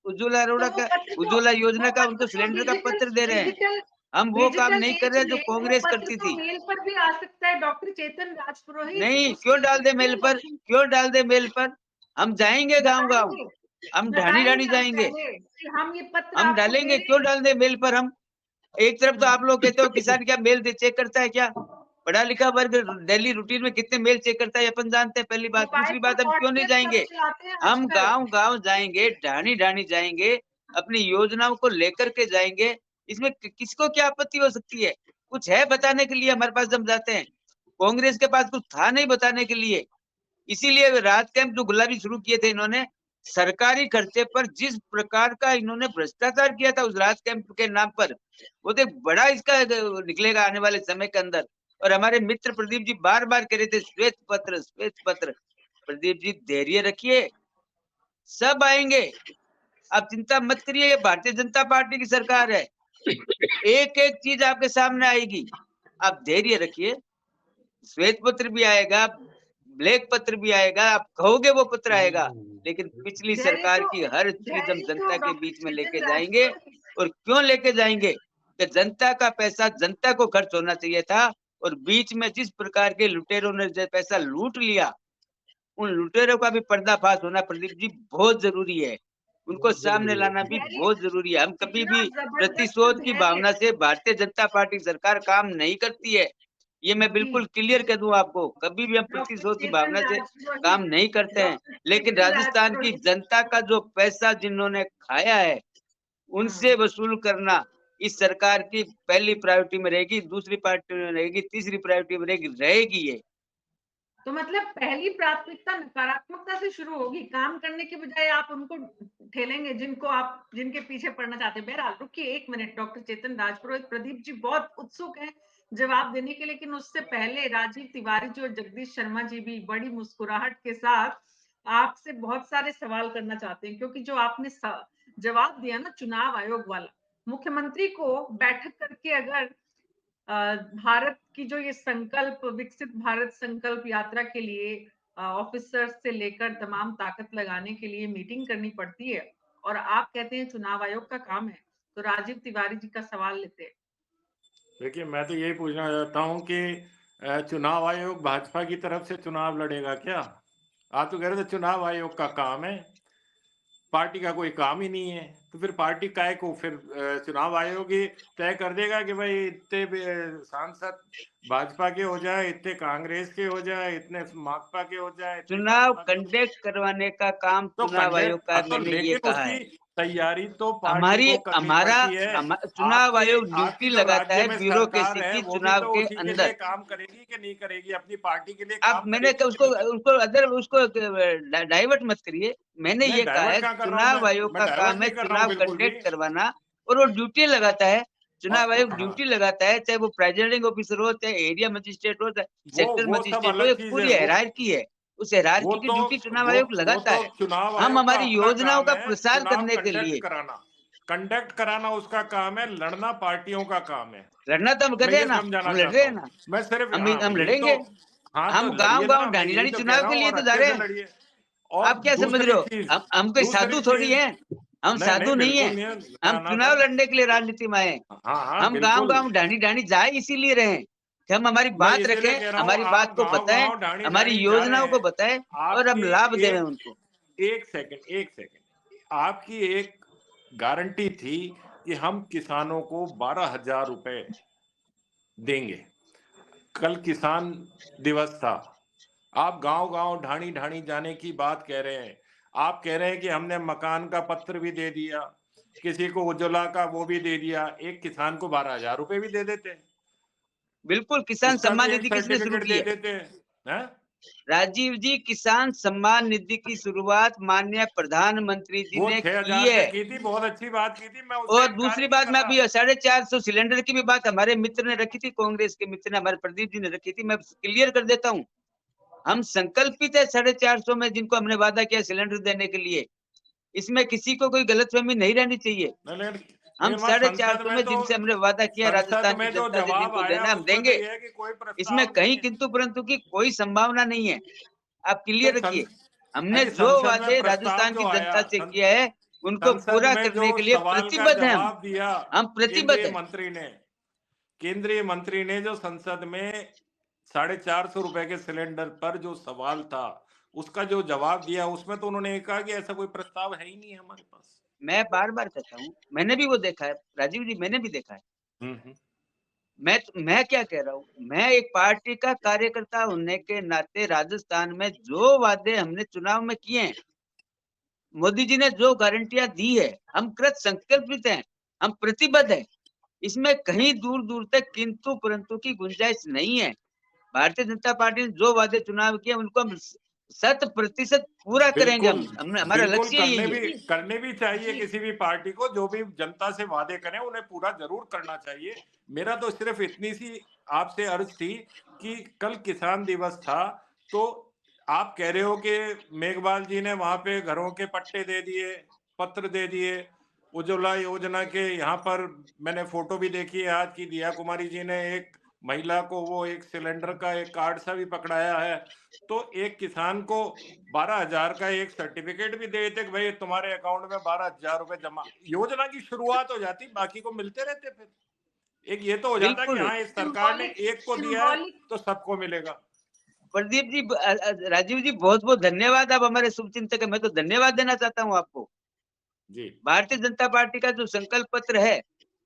उज्ज्वला तो अरोड़ा वो का पत्र तो उज्ज्वला योजना वो का पत्र उनको तो सिलेंडर का डिजिटल पत्र दे रहे हैं। डिजिटल हम वो काम डिजिटल नहीं कर नहीं रहे जो चले, वो कांग्रेस पत्र करती तो थी। मेल पर भी आ सकता है। डॉक्टर चेतन राजपुरोहित नहीं, उसके क्यों डाल लिए दे मेल क्यों पर? क्यों डाल दे मेल पर? हम जाएंगे गांव-गांव, बताएंगे हम ढाणी-ढाणी बताएंगे आप जाएंगे, पहले कि हम ये पत्र हम आपको दे डालेंगे। रहे क्यों डाल दे मेल पर हम? एक तरफ तो आप लोग कहते हो हैं। किसान क्या मेल चेक करता है क्या? पढ़ा लिखा वर्ग डेली रूटीन में कितने मेल चेक करता है ये अपन जानते हैं, पहली बात। मोबाइल दूसरी पर बात, हम क्यों नहीं व्हाट्सएप सब जाएंगे? चलाते हैं हम आजकल। गांव-गांव जाएंगे, ढाणी-ढाणी जाएंगे, अपनी योजनाओं को लेकर के जाएंगे। इसमें किसको क्या आपत्ति हो सकती है? कुछ है बताने के लिए हमारे पास हम जाते हैं। कांग्रेस के पास कुछ था नहीं बताने के लिए, इसीलिए राहत कैंप जो गुलाबी शुरू किए थे इन्होंने, सरकारी खर्चे पर जिस प्रकार का इन्होंने भ्रष्टाचार किया था उस राहत कैंप के नाम पर, वो तो एक बड़ा इसका निकलेगा आने वाले समय के अंदर। और हमारे मित्र प्रदीप जी बार बार कह रहे थे श्वेत पत्र, श्वेत पत्र। प्रदीप जी धैर्य रखिए, सब आएंगे, आप चिंता मत करिए। ये भारतीय जनता पार्टी की सरकार है, एक एक चीज आपके सामने आएगी, आप धैर्य रखिए। श्वेत पत्र भी आएगा, ब्लैक पत्र भी आएगा, आप कहोगे वो पत्र आएगा, लेकिन पिछली सरकार की हर चीज हम धैर्य तो जनता के डॉक्टर बीच में लेके चेतन जाएंगे। राजपुरोहित। और क्यों लेके जाएंगे कि जनता का पैसा जनता को खर्च होना चाहिए था, और बीच में जिस प्रकार के लुटेरों ने जो पैसा लूट लिया, उन लुटेरों का भी पर्दाफाश होना प्रदीप जी बहुत जरूरी है, उनको बहुत सामने जरूरी है। लाना भी धैर्य बहुत जरूरी है। हम कभी इतना भी जबरदस्त प्रतिशोध की धैर्य। भावना से भारतीय जनता पार्टी सरकार काम नहीं करती है, ये मैं जी बिल्कुल क्लियर कह दूं आपको। कभी भी हम डॉक्टर प्रतिशोध की चेतन भावना से काम राजपुरोहित नहीं करते हैं। डॉक्टर लेकिन चेतन राजस्थान की राजपुरोहित। जनता का जो पैसा जिन्होंने खाया है, उनसे वसूल करना इस सरकार की पहली प्रायोरिटी में रहेगी, दूसरी प्रायोरिटी में रहेगी, तीसरी प्रायोरिटी में रहेगी ये। तो मतलब पहली प्राथमिकता नकारात्मकता से शुरू होगी, काम करने के बजाय आप उनको ठेलेंगे जिनको आप जिनके पीछे पड़ना चाहते हैं। बहरहाल रुकिए 1 मिनट, डॉक्टर चेतन राजपुरोहित, प्रदीप जी बहुत उत्सुक हैं जवाब देने के, लेकिन उससे पहले राजीव तिवारी जी और जगदीश शर्मा जी भी बड़ी मुस्कुराहट के साथ आपसे बहुत सारे सवाल करना चाहते हैं, क्योंकि जो आपने जवाब दिया ना चुनाव आयोग वाला, मुख्यमंत्री को बैठक करके अगर भारत की जो ये संकल्प, विकसित भारत संकल्प यात्रा के लिए ऑफिसर्स से लेकर तमाम ताकत लगाने के लिए मीटिंग करनी पड़ती है, और आप कहते हैं चुनाव आयोग का काम है, तो राजीव तिवारी जी का सवाल लेते हैं। देखिए, मैं तो यही पूछना चाहता हूँ कि चुनाव आयोग भाजपा की तरफ से चुनाव लड़ेगा क्या? आप तो कह रहे थे चुनाव आयोग का काम है, पार्टी का कोई काम ही नहीं है, तो फिर पार्टी काहे को फिर चुनाव आयोग ही तय कर देगा कि भाई इतने सांसद भाजपा के हो जाए, इतने कांग्रेस के हो जाए, इतने माकपा के हो जाए, इतने चुनाव भाजपा के हो जाए। कंडक्ट करवाने का काम तो चुनाव आयोग कंडक्ट का, तो मैंने ये लेकिन कहा उसकी है। तैयारी तो पार्टी हमारी को करनी हमारा पड़ती है। चुनाव आपकी आयोग ड्यूटी आपकी जो लगाता राज्य है में सरकार ब्यूरोक्रेसी है की वो भी चुनाव तो के उसी के लिए अंदर। काम करेगी कि नहीं करेगी, अपनी पार्टी के लिए अब काम मैंने करेगी कि उसको नहीं करेगी। उसको अदर उसको डाइवर्ट मत करिए। मैंने नहीं ये कहा डाइवर्ट है कहाँ कर रहा हूँ चुनाव आयोग मैं का डाइवर्ट काम है नहीं कर रहा हूँ चुनाव बिल्कुल भी। कंडक्ट करवाना, और वो ड्यूटी लगाता है। चुनाव आयोग हाँ, ड्यूटी लगाता है, चाहे वो प्रेसिडेंटिंग ऑफिसर हो, चाहे एरिया मजिस्ट्रेट हो, चाहे सेक्टर वो सब मजिस्ट्रेट हो, अलग ये चीज है। पूरी हायरार्की है। उस हायरार्की की तो ड्यूटी चुनाव आयोग वो लगाता तो है। चुनाव हम आयोग का हमारी अपना योजनाओं काम का है, प्रसार चुनाव करने के कंडक्ट लिए। कराना। कंडक्ट कराना उसका काम है, लड़ना पार्टियों का काम है। लड़ना तो हम कर मैं रहे हैं ये ना, समझाना हम लड़ रहे चाहता हैं हूँ। ना, मैं सिर्फ हम यही तो। लड़ेंगे। हाँ तो हम लड़िए गांव-गांव, ना, मैं यही ढाणी-ढाणी तो कह चुनाव रहा के हूँ, लिए और तो जा अच्छे रहे से हैं। लड़िए। और आप क्या समझ रहे दूसरी हो? चीज, हम कोई दूसरी साधु थोड़ी चीज। हैं। हम नहीं नहीं साधु नहीं बिल्कुल हैं। नहीं है, हम ना चुनाव सर। लड़ने के लिए राजनीति में आए हैं। हाँ हाँ हम बिल्कुल। गाँव-गाँव, ढाणी-ढाणी जाए इसीलिए रहे हैं कि हम हमारी मैं बात इसीलिए रखें, कह रहा हूँ हमारी बात आप को गांव बताएं, गांव ढाणी हमारी ढाणी जा रहे योजनाओं को हैं। बताएं, और हम आपकी लाभ देवें एक उनको। एक सेकंड आपकी एक गारंटी थी कि हम किसानों को 12,000 रुपए देंगे। कल किसान दिवस था। आप गांव-गांव, ढाणी-ढाणी जाने की बात कह रहे हैं। आप कह रहे हैं कि हमने मकान का पत्र भी दे दिया, किसी को उज्ज्वला का वो भी दे दिया, एक किसान को 12,000 रुपए भी दे देते हैं। बिल्कुल, किसान उसका भी सम्मान एक निधि किसने शुरू सर्टिफिकेट की दे है? देते हैं। हैं? राजीव जी, किसान सम्मान निधि की शुरुआत माननीय प्रधानमंत्री जी वो ने की 6,000 है। से की थी, बहुत अच्छी बात की थी, मैं उससे और इनकार दूसरी ही नहीं बात, कर मैं रहा। अभी 450 सिलेंडर की भी बात हमारे मित्र ने रखी थी, कांग्रेस के मित्र ने, हमारे प्रदीप जी ने रखी थी। मैं क्लियर कर देता हूँ, हम संकल्पित है 450 में, जिनको हमने वादा किया सिलेंडर देने के लिए। इसमें किसी को कोई गलतफहमी नहीं रहनी चाहिए। हम लेकिन वहाँ 450 में जिनसे हमने वादा किया संसद राजस्थान की में जो जनता से, जवाब जिनको आया देना हम उसमें तो देंगे। ये है कि कोई इसमें प्रस्ताव नहीं कहीं है। किंतु परंतु की कोई संभावना नहीं है, आप तो क्लियर रखिए। हमने नहीं, जो संसद में वादे प्रस्ताव राजस्थान जो की आया, जनता से किया है, उनको संसद पूरा में जो करने के लिए सवाल का प्रतिबद्ध हैं जवाब दिया हम प्रतिबद्ध हैं। केंद्रीय मंत्री ने जो संसद में 450 रुपए के सिलेंडर पर जो सवाल था, उसका जो जवाब दिया, उसमें तो उन्होंने ये कहा कि ऐसा कोई प्रस्ताव है ही नहीं है हमारे पास। मैं बार-बार कहता हूँ, मैंने भी वो देखा है, राजीव जी, मैंने भी देखा है। हम्म। मैं क्या कह रहा हूँ, मैं एक पार्टी का कार्यकर्ता होने के नाते राजस्थान में जो वादे हमने चुनाव में किए हैं, मोदी जी ने जो गारंटियां दी है, हम कृत संकल्पित हैं, हम प्रतिबद्ध हैं। इसमें कहीं दूर-दूर तक किंतु परंतु की गुंजाइश नहीं है। भारतीय जनता पार्टी ने जो वादे चुनाव किए, उनको हम 100% पूरा करेंगे। बिल्कुल, हमने, हमारा बिल्कुल लक्ष्य यही है। करने भी चाहिए जी। किसी भी पार्टी को, जो भी जनता से वादे करें उन्हें पूरा जरूर करना चाहिए। मेरा तो सिर्फ इतनी सी आपसे अर्ज थी कि कल किसान दिवस था, तो आप कह रहे हो कि मेघवाल जी ने वहां पे घरों के पट्टे दे दिए, पत्र दे दिए, उज्ज्वला योजना के यहाँ पर मैंने फोटो भी देखी है आज की, दिया कुमारी जी ने एक महिला को वो एक सिलेंडर का एक कार्ड सा भी पकड़ाया है। तो एक किसान को 12,000 का एक सर्टिफिकेट भी दे देते कि भाई तुम्हारे अकाउंट में 12,000 रुपए जमा, योजना की शुरुआत हो जाती, बाकी को मिलते रहते। फिर एक ये तो हो जाता कि बिल्कुल। हाँ, इस सरकार ने एक को दिया है सिंबॉलिक तो सबको मिलेगा। प्रदीप जी, राजीव जी, बहुत-बहुत धन्यवाद, आप हमारे शुभचिंतक हैं। मैं तो धन्यवाद देना चाहता हूँ आपको। जी, भारतीय जनता पार्टी का जो संकल्प पत्र है,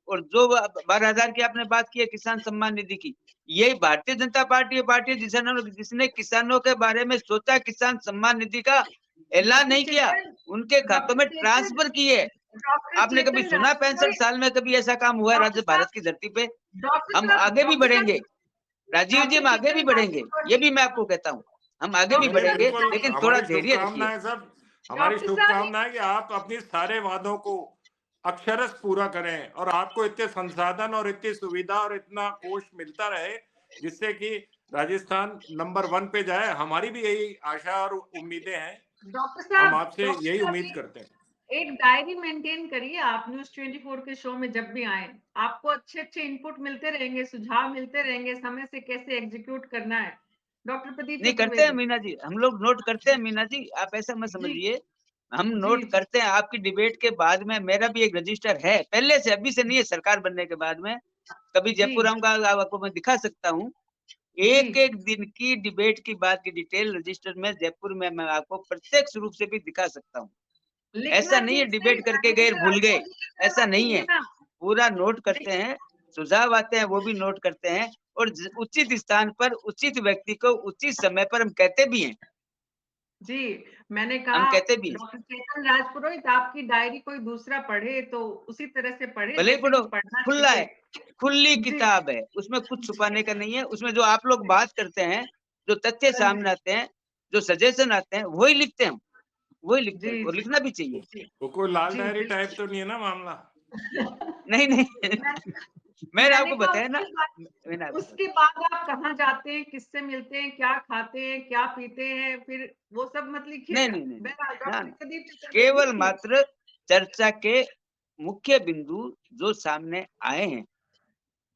और जो 12,000 की आपने बात की है किसान सम्मान निधि की, यही भारतीय जनता पार्टी है जिसने किसानों के बारे में सोचा, किसान सम्मान निधि का ऐलान नहीं किया, उनके खातों में डॉक्टर चेतन ट्रांसफर किए। डॉक्टर आपने कभी चेतन सुना राजपुरोहित 65 साल में कभी ऐसा काम हुआ है डॉक्टर भारत की साहब धरती पे? डॉक्टर हम साहब आगे भी डॉक्टर बढ़ेंगे साहब राजीव जी, हम डॉक्टर आगे भी चेतन बढ़ेंगे, ये भी मैं आपको कहता हूँ। हम आगे भी नहीं नहीं, बढ़ेंगे, बिल्कुल लेकिन थोड़ा हमारी धैर्य रखिए। शुभकामनाएं सब, हमारी डॉक्टर साहब शुभकामनाएं कि आप अपनी सारे वादों को अक्षरश पूरा करें और आपको इतने संसाधन और इतनी सुविधा और इतना कोष मिलता रहे, जिससे कि राजस्थान नंबर 1 पे जाए। हमारी भी यही आशा और उम्मीदें हैं, हम आपसे यही डॉक्टर उम्मीद साहब करते हैं। एक डायरी मेंटेन करिए आप न्यूज़ 24 के शो में जब भी आए। आपको अच्छे-अच्छे इनपुट मिलते रहेंगे, सुझाव मिलते रहेंगे, समय से कैसे एग्जीक्यूट करना है। डॉक्टर प्रदीप नहीं करते हैं चतुर्वेदी। मीना जी, हम लोग नोट करते हैं मीना जी, आप ऐसा मत जी, समझिए। हम जी, नोट जी, करते हैं, आपकी डिबेट के बाद में मेरा भी एक रजिस्टर है, पहले से, अभी से नहीं है, सरकार बनने के बाद में। कभी जी, जयपुर आऊँगा, आपको मैं दिखा सकता हूँ। जी। एक-एक दिन की डिबेट की बात की डिटेल रजिस्टर में जयपुर में मैं आपको प्रत्यक्ष रूप से भी दिखा सकता हूँ। लिखना ऐसा नहीं है किससे? डिबेट करके गए और ज्ञानेंद्र भूल गए, राठौर जी की ऐसा तरह नहीं है। कीजिए ना। पूरा नोट लिख करते हैं, सुझाव आते हैं वो भी नोट करते हैं, और उचित स्थान पर उचित व्यक्ति को उचित समय पर हम कहते भी हैं, जी, मैंने हम कहा कहते भी हैं। डॉक्टर चेतन राजपुरोहित आपकी डायरी कोई दूसरा पढ़े तो उसी तरह से पढ़े भले ही जैसे कि पढ़ो, पढ़ना खुला चाहिए। है, खुली जी, किताब है, उसमें कुछ छुपाने का नहीं है। उसमें जो आप लोग बात करते हैं, जो तथ्य हाँ सामने जी, आते हैं, जो सजेशन आते हैं, वही लिखते हैं हम, वही लिखते हैं, जी, और जी, लिखना भी चाहिए। जी, वो कोई लाल जी, डायरी टाइप बिल्कुल। तो नहीं है ना मामला? नहीं, नहीं। मैं मैंने मैंने आपको कहा बताया ना, मैंने आपको उसके बताया। बाद आप कहाँ जाते हैं, किससे मिलते हैं, क्या खाते हैं, क्या पीते हैं, फिर वो सब मत नहीं, लिखिएगा। नहीं, नहीं, नहीं। बहरहाल ना, डॉक्टर ना। प्रदीप चतुर्वेदी केवल मात्र चर्चा के मुख्य बिंदु जो सामने आए हैं,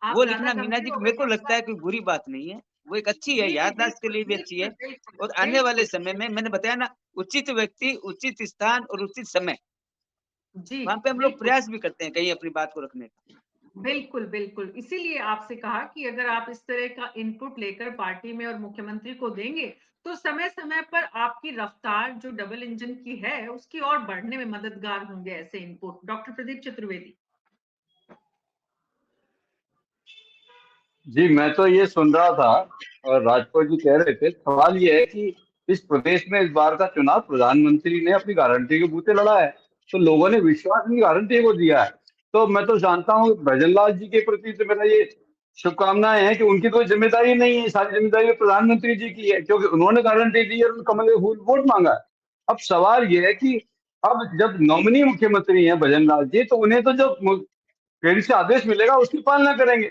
आप वो ज़्यादा लिखना मीना गंभीर जी, हो गए मेरे को डॉक्टर लगता है साहब। कोई बुरी बात नहीं है। वो एक अच्छी है, जी, जी, याददाश्त के बिल्कुल, लिए भी अच्छी बिल्कुल, है। बिल्कुल, और आने वाले बिल्कुल। समय में मैंने बताया ना, उचित व्यक्ति, उचित स्थान और उचित समय, जी, वहाँ पे हम लोग बिल्कुल। प्रयास भी करते हैं कहीं अपनी बात को रखने का। बिल्कुल, बिल्कुल। इसीलिए आपसे कहा कि अगर आप इस तरह का इनपुट लेकर पार्टी में और मुख्यमंत्री को देंगे, तो समय-समय पर आपकी रफ्तार जो डबल इंजन की है, उसकी और बढ़ने में मददगार होंगे ऐसे इनपुट। डॉक्टर प्रदीप चतुर्वेदी। जी, मैं तो ये सुन रहा था और राजपूत जी कह रहे थे, सवाल ये है कि इस प्रदेश में इस बार का चुनाव प्रधानमंत्री ने अपनी गारंटी के बूते लड़ा है, तो लोगों ने विश्वास की गारंटी को दिया है। तो मैं तो जानता हूँ भजनलाल जी के प्रति तो मेरा ये शुभकामनाएं हैं कि उनकी कोई जिम्मेदारी नहीं है, सारी जिम्मेदारी प्रधानमंत्री जी की है, क्योंकि उन्होंने गारंटी दी और कमल के फूल वोट मांगा है। अब सवाल ये है कि अब जब नॉमिनी मुख्यमंत्री हैं भजनलाल जी, तो उन्हें तो जो केंद्र से आदेश मिलेगा उसकी पालना करेंगे,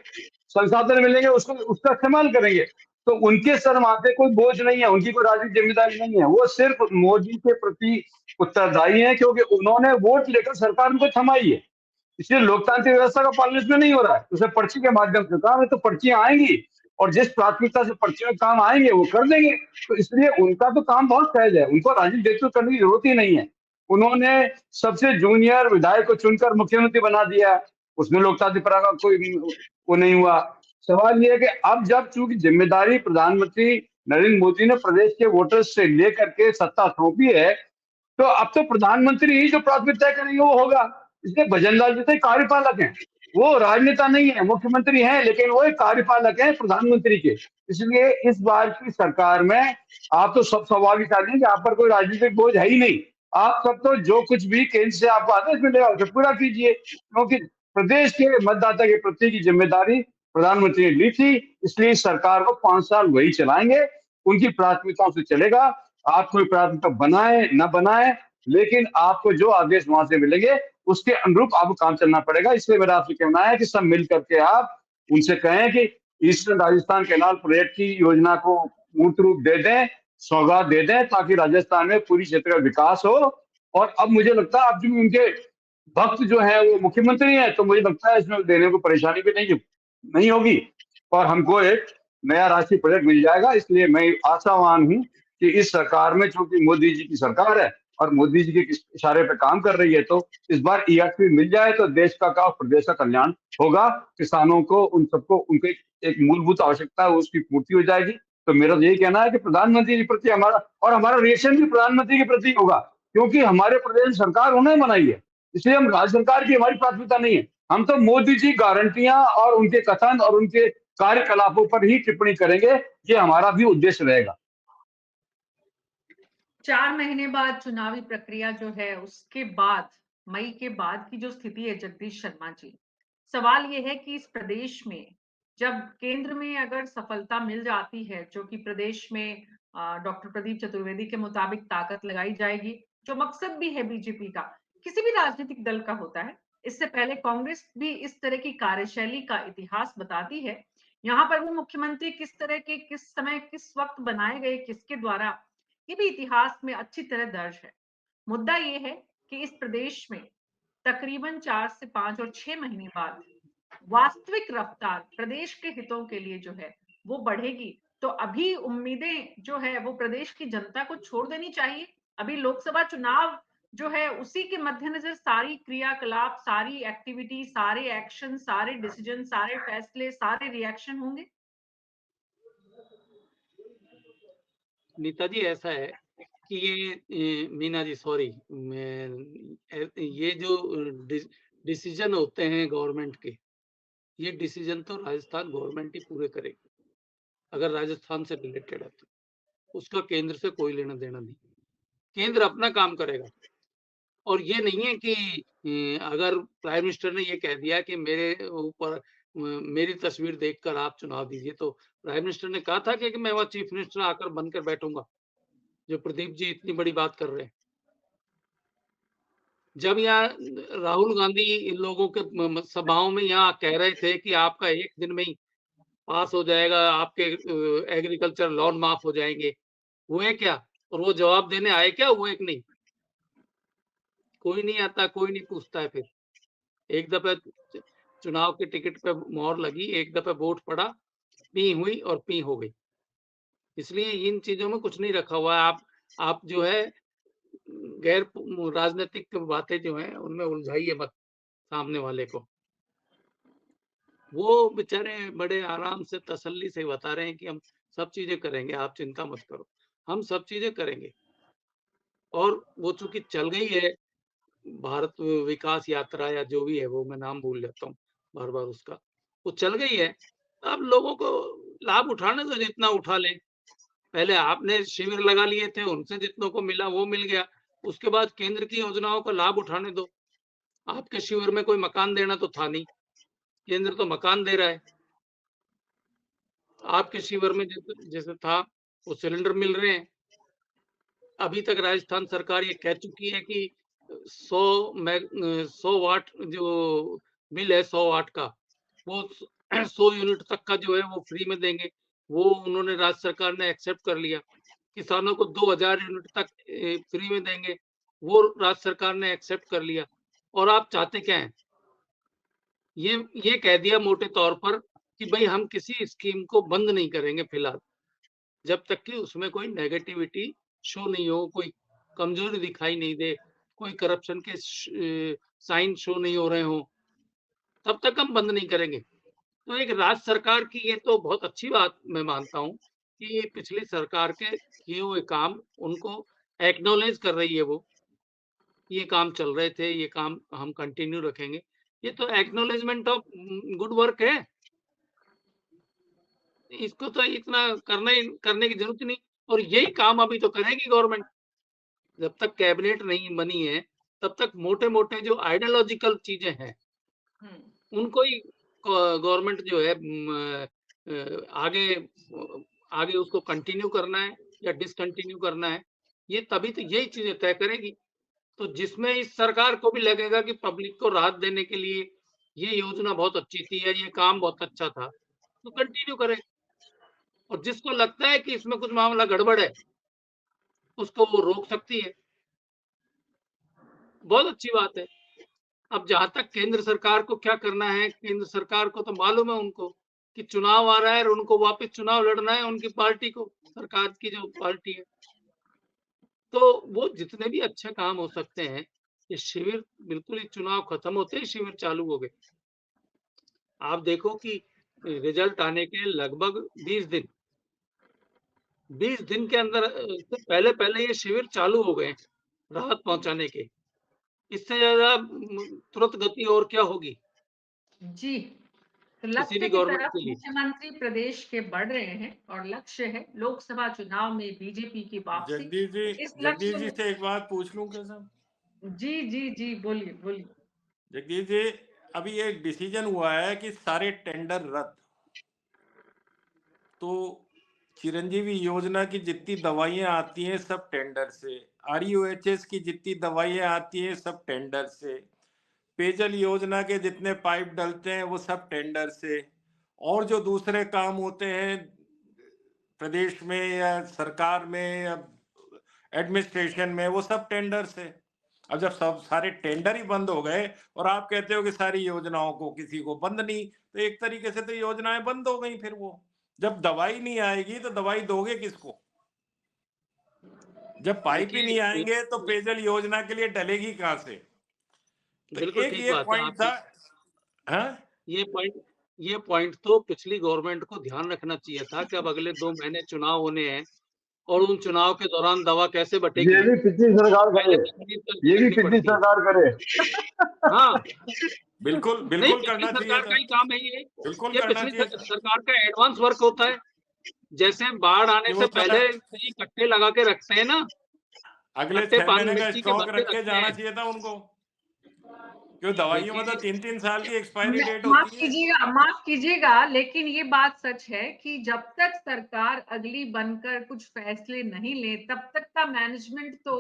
संसाधन मिलेंगे उसको उसका इस्तेमाल करेंगे। तो उनके सर माथे कोई बोझ नहीं है, उनकी कोई राजनीतिक जिम्मेदारी नहीं है, वो सिर्फ मोदी के प्रति उत्तरदायी है, क्योंकि उन्होंने वोट लेकर सरकार उनको थमाई है। इसलिए लोकतांत्रिक व्यवस्था का पालन इसमें नहीं हो रहा है। उसे पर्ची के माध्यम से काम है, तो पर्चियां आएंगी और जिस प्राथमिकता से पर्ची में काम आएंगे वो कर देंगे। तो इसलिए उनका तो काम बहुत सहज है, उनको राजनीतिक नेतृत्व करने की जरूरत ही नहीं है। उन्होंने सबसे जूनियर विधायक को चुनकर मुख्यमंत्री बना दिया, उसमें लोकतांत्रिक परंपरा का कोई वो नहीं हुआ। सवाल ये है कि अब जब चूंकि जिम्मेदारी प्रधानमंत्री नरेंद्र मोदी ने प्रदेश के वोटर्स से लेकर के सत्ता सौंपी है, तो अब तो प्रधानमंत्री ही जो प्राथमिकता करेंगे वो होगा। इसलिए भजनलाल जी तो कार्यपालक हैं, वो राजनेता नहीं है, मुख्यमंत्री हैं लेकिन वो एक कार्यपालक हैं प्रधानमंत्री के। इसलिए इस बार की सरकार में आप तो सब स्वाभाविक हैं कि आप पर कोई राजनीतिक बोझ है ही नहीं। आप सब तो जो कुछ भी केंद्र से आपको आदेश मिलेगा उसे पूरा कीजिए, क्योंकि प्रदेश के मतदाता के प्रति की जिम्मेदारी प्रधानमंत्री ने ली थी। इसलिए इस सरकार को 5 साल वही चलाएंगे, उनकी प्राथमिकताओं से चलेगा। आप कोई प्राथमिकता बनाए न बनाए, लेकिन आपको जो आदेश वहां से मिलेंगे उसके अनुरूप आपको काम चलना पड़ेगा। इसलिए मेरा आपसे कहना है कि सब मिल करके आप उनसे कहें कि ईस्टर्न राजस्थान कैनाल प्रोजेक्ट की योजना को मूर्त रूप दे दें, सौगात दे दें, ताकि राजस्थान में पूरी क्षेत्र का विकास हो। और अब मुझे लगता है अब जो उनके भक्त जो है वो मुख्यमंत्री है, तो मुझे लगता है इसमें देने को परेशानी भी नहीं नहीं होगी और हमको एक नया राष्ट्रीय प्रोजेक्ट मिल जाएगा। इसलिए मैं आशावान हूं कि इस सरकार में, चूंकि मोदी जी की सरकार है और मोदी जी के इशारे पे काम कर रही है, तो इस बार ईआरपी मिल जाए तो देश का प्रदेश का कल्याण होगा। किसानों को उन सबको उनके एक मूलभूत आवश्यकता है उसकी पूर्ति हो जाएगी। तो मेरा यही कहना है कि प्रधानमंत्री के प्रति हमारा और हमारा रिएक्शन भी प्रधानमंत्री के प्रति होगा, क्योंकि हमारे प्रदेश में सरकार उन्होंने बनाई है। इसलिए हम राज्य सरकार की हमारी प्राथमिकता नहीं है, हम तो मोदी जी गारंटियां और उनके कथन और उनके कार्यकलापों पर ही टिप्पणी करेंगे, ये हमारा भी उद्देश्य रहेगा। 4 महीने बाद चुनावी प्रक्रिया जो है उसके बाद मई के बाद की जो स्थिति है जगदीश शर्मा जी, सवाल ये है कि इस प्रदेश में जब केंद्र में अगर सफलता मिल जाती है, जो कि प्रदेश में डॉक्टर प्रदीप चतुर्वेदी के मुताबिक ताकत लगाई जाएगी, जो मकसद भी है बीजेपी का, किसी भी राजनीतिक दल का होता है। इससे पहले कांग्रेस भी इस तरह की कार्यशैली का इतिहास बताती है। यहाँ पर वो मुख्यमंत्री किस तरह के, किस समय, किस वक्त बनाए गए, किसके द्वारा, ये भी इतिहास में अच्छी तरह दर्ज है। मुद्दा ये है कि इस प्रदेश में तकरीबन 4 से 5 और 6 महीने बाद वास्तविक रफ्तार प्रदेश के हितों के लिए जो है वो बढ़ेगी। तो अभी उम्मीदें जो है वो प्रदेश की जनता को छोड़ देनी चाहिए। अभी लोकसभा चुनाव जो है उसी के मद्देनजर सारी क्रियाकलाप, सारी एक्टिविटी, सारे एक्शन, सारे डिसीजन, सारे फैसले, सारे रिएक्शन होंगे। नीता जी ऐसा है कि मीना जी सॉरी, ये जो डिसीजन होते हैं गवर्नमेंट के, ये डिसीजन तो राजस्थान गवर्नमेंट ही पूरे करेगी। अगर राजस्थान से रिलेटेड है तो उसका केंद्र से कोई लेना देना नहीं, केंद्र अपना काम करेगा। और ये नहीं है कि अगर प्राइम मिनिस्टर ने ये कह दिया कि मेरे ऊपर मेरी तस्वीर देखकर आप चुनाव दीजिए, तो प्राइम मिनिस्टर ने कहा था कि मैं वहां चीफ मिनिस्टर आकर बनकर बैठूंगा, जो प्रदीप जी इतनी बड़ी बात कर रहे हैं। जब यहाँ राहुल गांधी इन लोगों के सभाओं में यहाँ कह रहे थे कि आपका एक दिन में ही पास हो जाएगा, आपके एग्रीकल्चर लोन माफ हो जाएंगे, हुए क्या? और वो जवाब देने आए क्या? हुए कि नहीं? कोई नहीं आता, कोई नहीं पूछता है। फिर एक दफे चुनाव के टिकट पे मोहर लगी, एक दफे वोट पड़ा, पी हुई और पी हो गई। इसलिए इन चीजों में कुछ नहीं रखा हुआ है। आप जो है गैर राजनीतिक बातें जो हैं उनमें उलझाइए मत सामने वाले को। वो बेचारे बड़े आराम से तसल्ली से बता रहे हैं कि हम सब चीजें करेंगे, आप चिंता मत करो, हम सब चीजें करेंगे। और वो चूंकि चल गई है भारत विकास यात्रा या जो भी है, वो मैं नाम भूल जाता हूँ बार बार उसका, वो चल गई है। अब लोगों को लाभ उठाने दो, जितना उठा लें। पहले आपने शिविर लगा लिए थे, उनसे जितनों को मिला वो मिल गया। उसके बाद केंद्र की योजनाओं का लाभ उठाने दो। आपके शिविर में कोई मकान देना तो था नहीं, केंद्र तो मकान दे रहा है। आपके शिविर में जैसे था वो सिलेंडर मिल रहे हैं। अभी तक राजस्थान सरकार ये कह चुकी है कि 100 वाट जो बिल है 100 वाट का, वो 100 यूनिट तक का जो है वो फ्री में देंगे। वो उन्होंने राज्य सरकार ने एक्सेप्ट कर लिया। किसानों को 2000 यूनिट तक फ्री में देंगे, वो राज्य सरकार ने एक्सेप्ट कर लिया। और आप चाहते क्या हैं? ये कह दिया मोटे तौर पर कि भाई हम किसी स्कीम को बंद नहीं करेंगे फिलहाल, जब तक कि उसमें कोई नेगेटिविटी शो नहीं हो, कोई कमजोरी दिखाई नहीं दे, कोई करप्शन के साइन शो नहीं हो रहे हो, तब तक हम बंद नहीं करेंगे। तो एक राज्य सरकार की ये तो बहुत अच्छी बात मैं मानता हूँ कि ये पिछली सरकार के किए हुए काम उनको एक्नॉलेज कर रही है वो, ये काम चल रहे थे, ये काम हम कंटिन्यू रखेंगे। ये तो एक्नॉलेजमेंट ऑफ गुड वर्क है। इसको तो इतना करने की जरूरत नहीं। और यही काम अभी तो करेगी गवर्नमेंट। जब तक कैबिनेट नहीं बनी है, तब तक मोटे-मोटे जो आइडियोलॉजिकल चीजें हैं, उनको ही गवर्नमेंट जो है आगे आगे उसको कंटिन्यू करना है या डिसकंटिन्यू करना है, ये तभी तो यही चीजें तय करेगी। तो जिसमें इस सरकार को भी लगेगा कि पब्लिक को राहत देने के लिए ये योजना बहुत अच्छी थी या ये काम बहुत अच्छा था, तो कंटिन्यू करे। और जिसको लगता है कि इसमें कुछ मामला गड़बड़ है, उसको वो रोक सकती है। बहुत अच्छी बात है। अब जहां तक केंद्र सरकार को क्या करना है, केंद्र सरकार को तो मालूम है उनको कि चुनाव आ रहा है और उनको वापस चुनाव लड़ना है उनकी पार्टी को, सरकार की जो पार्टी है। तो वो जितने भी अच्छे काम हो सकते हैं, ये शिविर बिल्कुल ही चुनाव खत्म होते ही शिविर चालू हो गए। आप देखो कि रिजल्ट आने के लगभग 20 दिन के अंदर से पहले ये शिविर चालू हो गए राहत पहुंचाने के। इससे ज्यादा तुरंत गति और क्या होगी जी, तो किसी लक्ष्य भी की गवर्नमेंट तरफ के लिए। मुख्यमंत्री प्रदेश के बढ़ रहे हैं और लक्ष्य है लोकसभा चुनाव में बीजेपी की वापसी। इस जगदीश लक्ष्य जी में से एक बात पूछ लूं क्या साहब? जी, बोलिए, बोलिए। जगदीश जी, अभी एक डिसीजन हुआ है कि सारे टेंडर रद्द। तो चिरंजीवी योजना की जितनी दवाइयां आती हैं सब टेंडर से, आरयूएचएस की जितनी दवाइयां आती हैं सब टेंडर से, पेयजल योजना के जितने पाइप डलते हैं वो सब टेंडर से, और जो दूसरे काम होते हैं प्रदेश में या सरकार में या एडमिनिस्ट्रेशन में वो सब टेंडर से। अब जब सब सारे टेंडर ही बंद हो गए और आप कहते हो कि सारी योजनाओं को किसी को बंद नहीं, तो एक तरीके से तो योजनाएं बंद हो गई। फिर वो जब दवाई नहीं आएगी तो दवाई दोगे किसको? जब पाइप ही नहीं देखिए आएंगे तो पेयजल योजना के लिए डलेगी कहां से? तो बिल्कुल एक ठीक ये बात है पॉइंट था। आपकी। हाँ, ये पॉइंट ये पॉइंट तो पिछली गवर्नमेंट को ध्यान रखना चाहिए था कि अब अगले 2 महीने चुनाव होने हैं और उन चुनाव के दौरान दवा कैसे ये बटेगी, भी पिछली सरकार पहले करे, तो खरीद ये करके भी रखनी पिछली पड़ती है। सरकार करे। हाँ, बिल्कुल नहीं बिल्कुल पिछली करना चाहिए सरकार था, का ही काम है ये। बिल्कुल ये करना पिछली चाहिए था। सरकार का एडवांस वर्क होता है। जैसे बाढ़ आने कि से वो पहले मतलब कई कट्टे लगा के रखते हैं ना, अगले कट्टे 6 महीने का मिट्टी के भर स्टॉक के रख के रखते जाना हैं। चाहिए था उनको, क्यों दवाइयों में तो देखिए 3-3 साल की एक्सपायरी मैं डेट होती है। माफ कीजिएगा, लेकिन ये बात सच है कि जब तक सरकार अगली बनकर कुछ फैसले नहीं ले, तब तक का मैनेजमेंट तो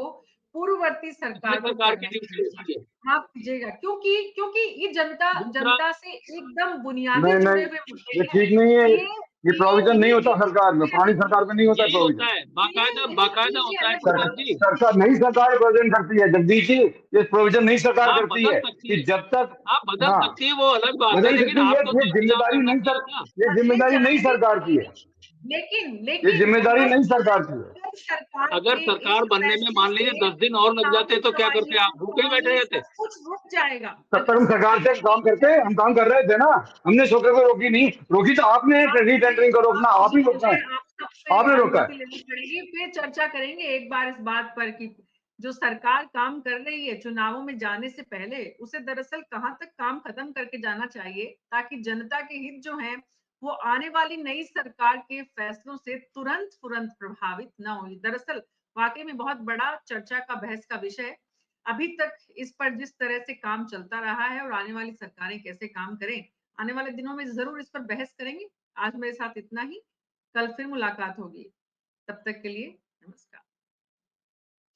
पूर्ववर्ती पिछली सरकार को सरकार की करना ही ड्यूटी पड़ेगा। होती है। माफ कीजिएगा, क्योंकि क्योंकि ये जनता दूसरा जनता से एकदम बुनियादी नहीं जुड़े नहीं, हुए मुद्दे ये हैं। ठीक नहीं है। ये ये प्रोविजन नहीं होता ये सरकार में, पुरानी सरकार में नहीं होता यही होता प्रोविजन। है, बाकायदा बाकायदा चीजें होता है अलग सर, बात प्रधान जी। सरकार नई सरकार प्रोविजन करती है जगदीश जी, ये प्रोविजन नई सरकार हाँ करती बदल है सकती कि है, जब तक, हाँ बदल हाँ सकती है वो अलग बात है, बदल लेकिन सकती है, आपको तो ये इंतजाम जिम्मेदारी करना नहीं चाहिए सर, ना। ये करने जिम्मेदारी नई चाहिए सरकार की है, लेकिन ये लेकिन जिम्मेदारी अगर नई सरकार की है। अगर सरकार अगर के इस सरकार बनने में फैसले मान लीजिए से 10 दिन और लग जाते सारी तो क्या करते दवाइयाँ, आप? भूखे ही बैठे रहते। सब कुछ रुक जाएगा। तब तक अगर हम सरकार से काम करते, हम काम कर रहे थे ना, हमने शोकर को रोकी नहीं, रोकी तो आपने रीटेंडरिंग को रोकना, आप ही रोका है, आप सबसे आपने रोका अनुमति है। लेनी पड़ेगी, फिर चर्चा करेंगे एक बार इस बात पर कि जो सरकार काम कर रही है चुनावों में जाने से पहले, उसे दरअसल कहाँ तक काम खत्म करके जाना चाहिए ताकि जनता के हित जो हैं वो आने वाली नई सरकार के फैसलों से तुरंत प्रभावित न हुई। दरअसल वाकई में बहुत बड़ा चर्चा का बहस का विषय है। अभी तक इस पर जिस तरह से काम चलता रहा है और आने वाली सरकारें कैसे काम करें, आने वाले दिनों में ज़रूर इस पर बहस करेंगे। आज मेरे साथ इतना ही, कल फिर मुलाकात होगी। तब तक के लिए नमस्कार।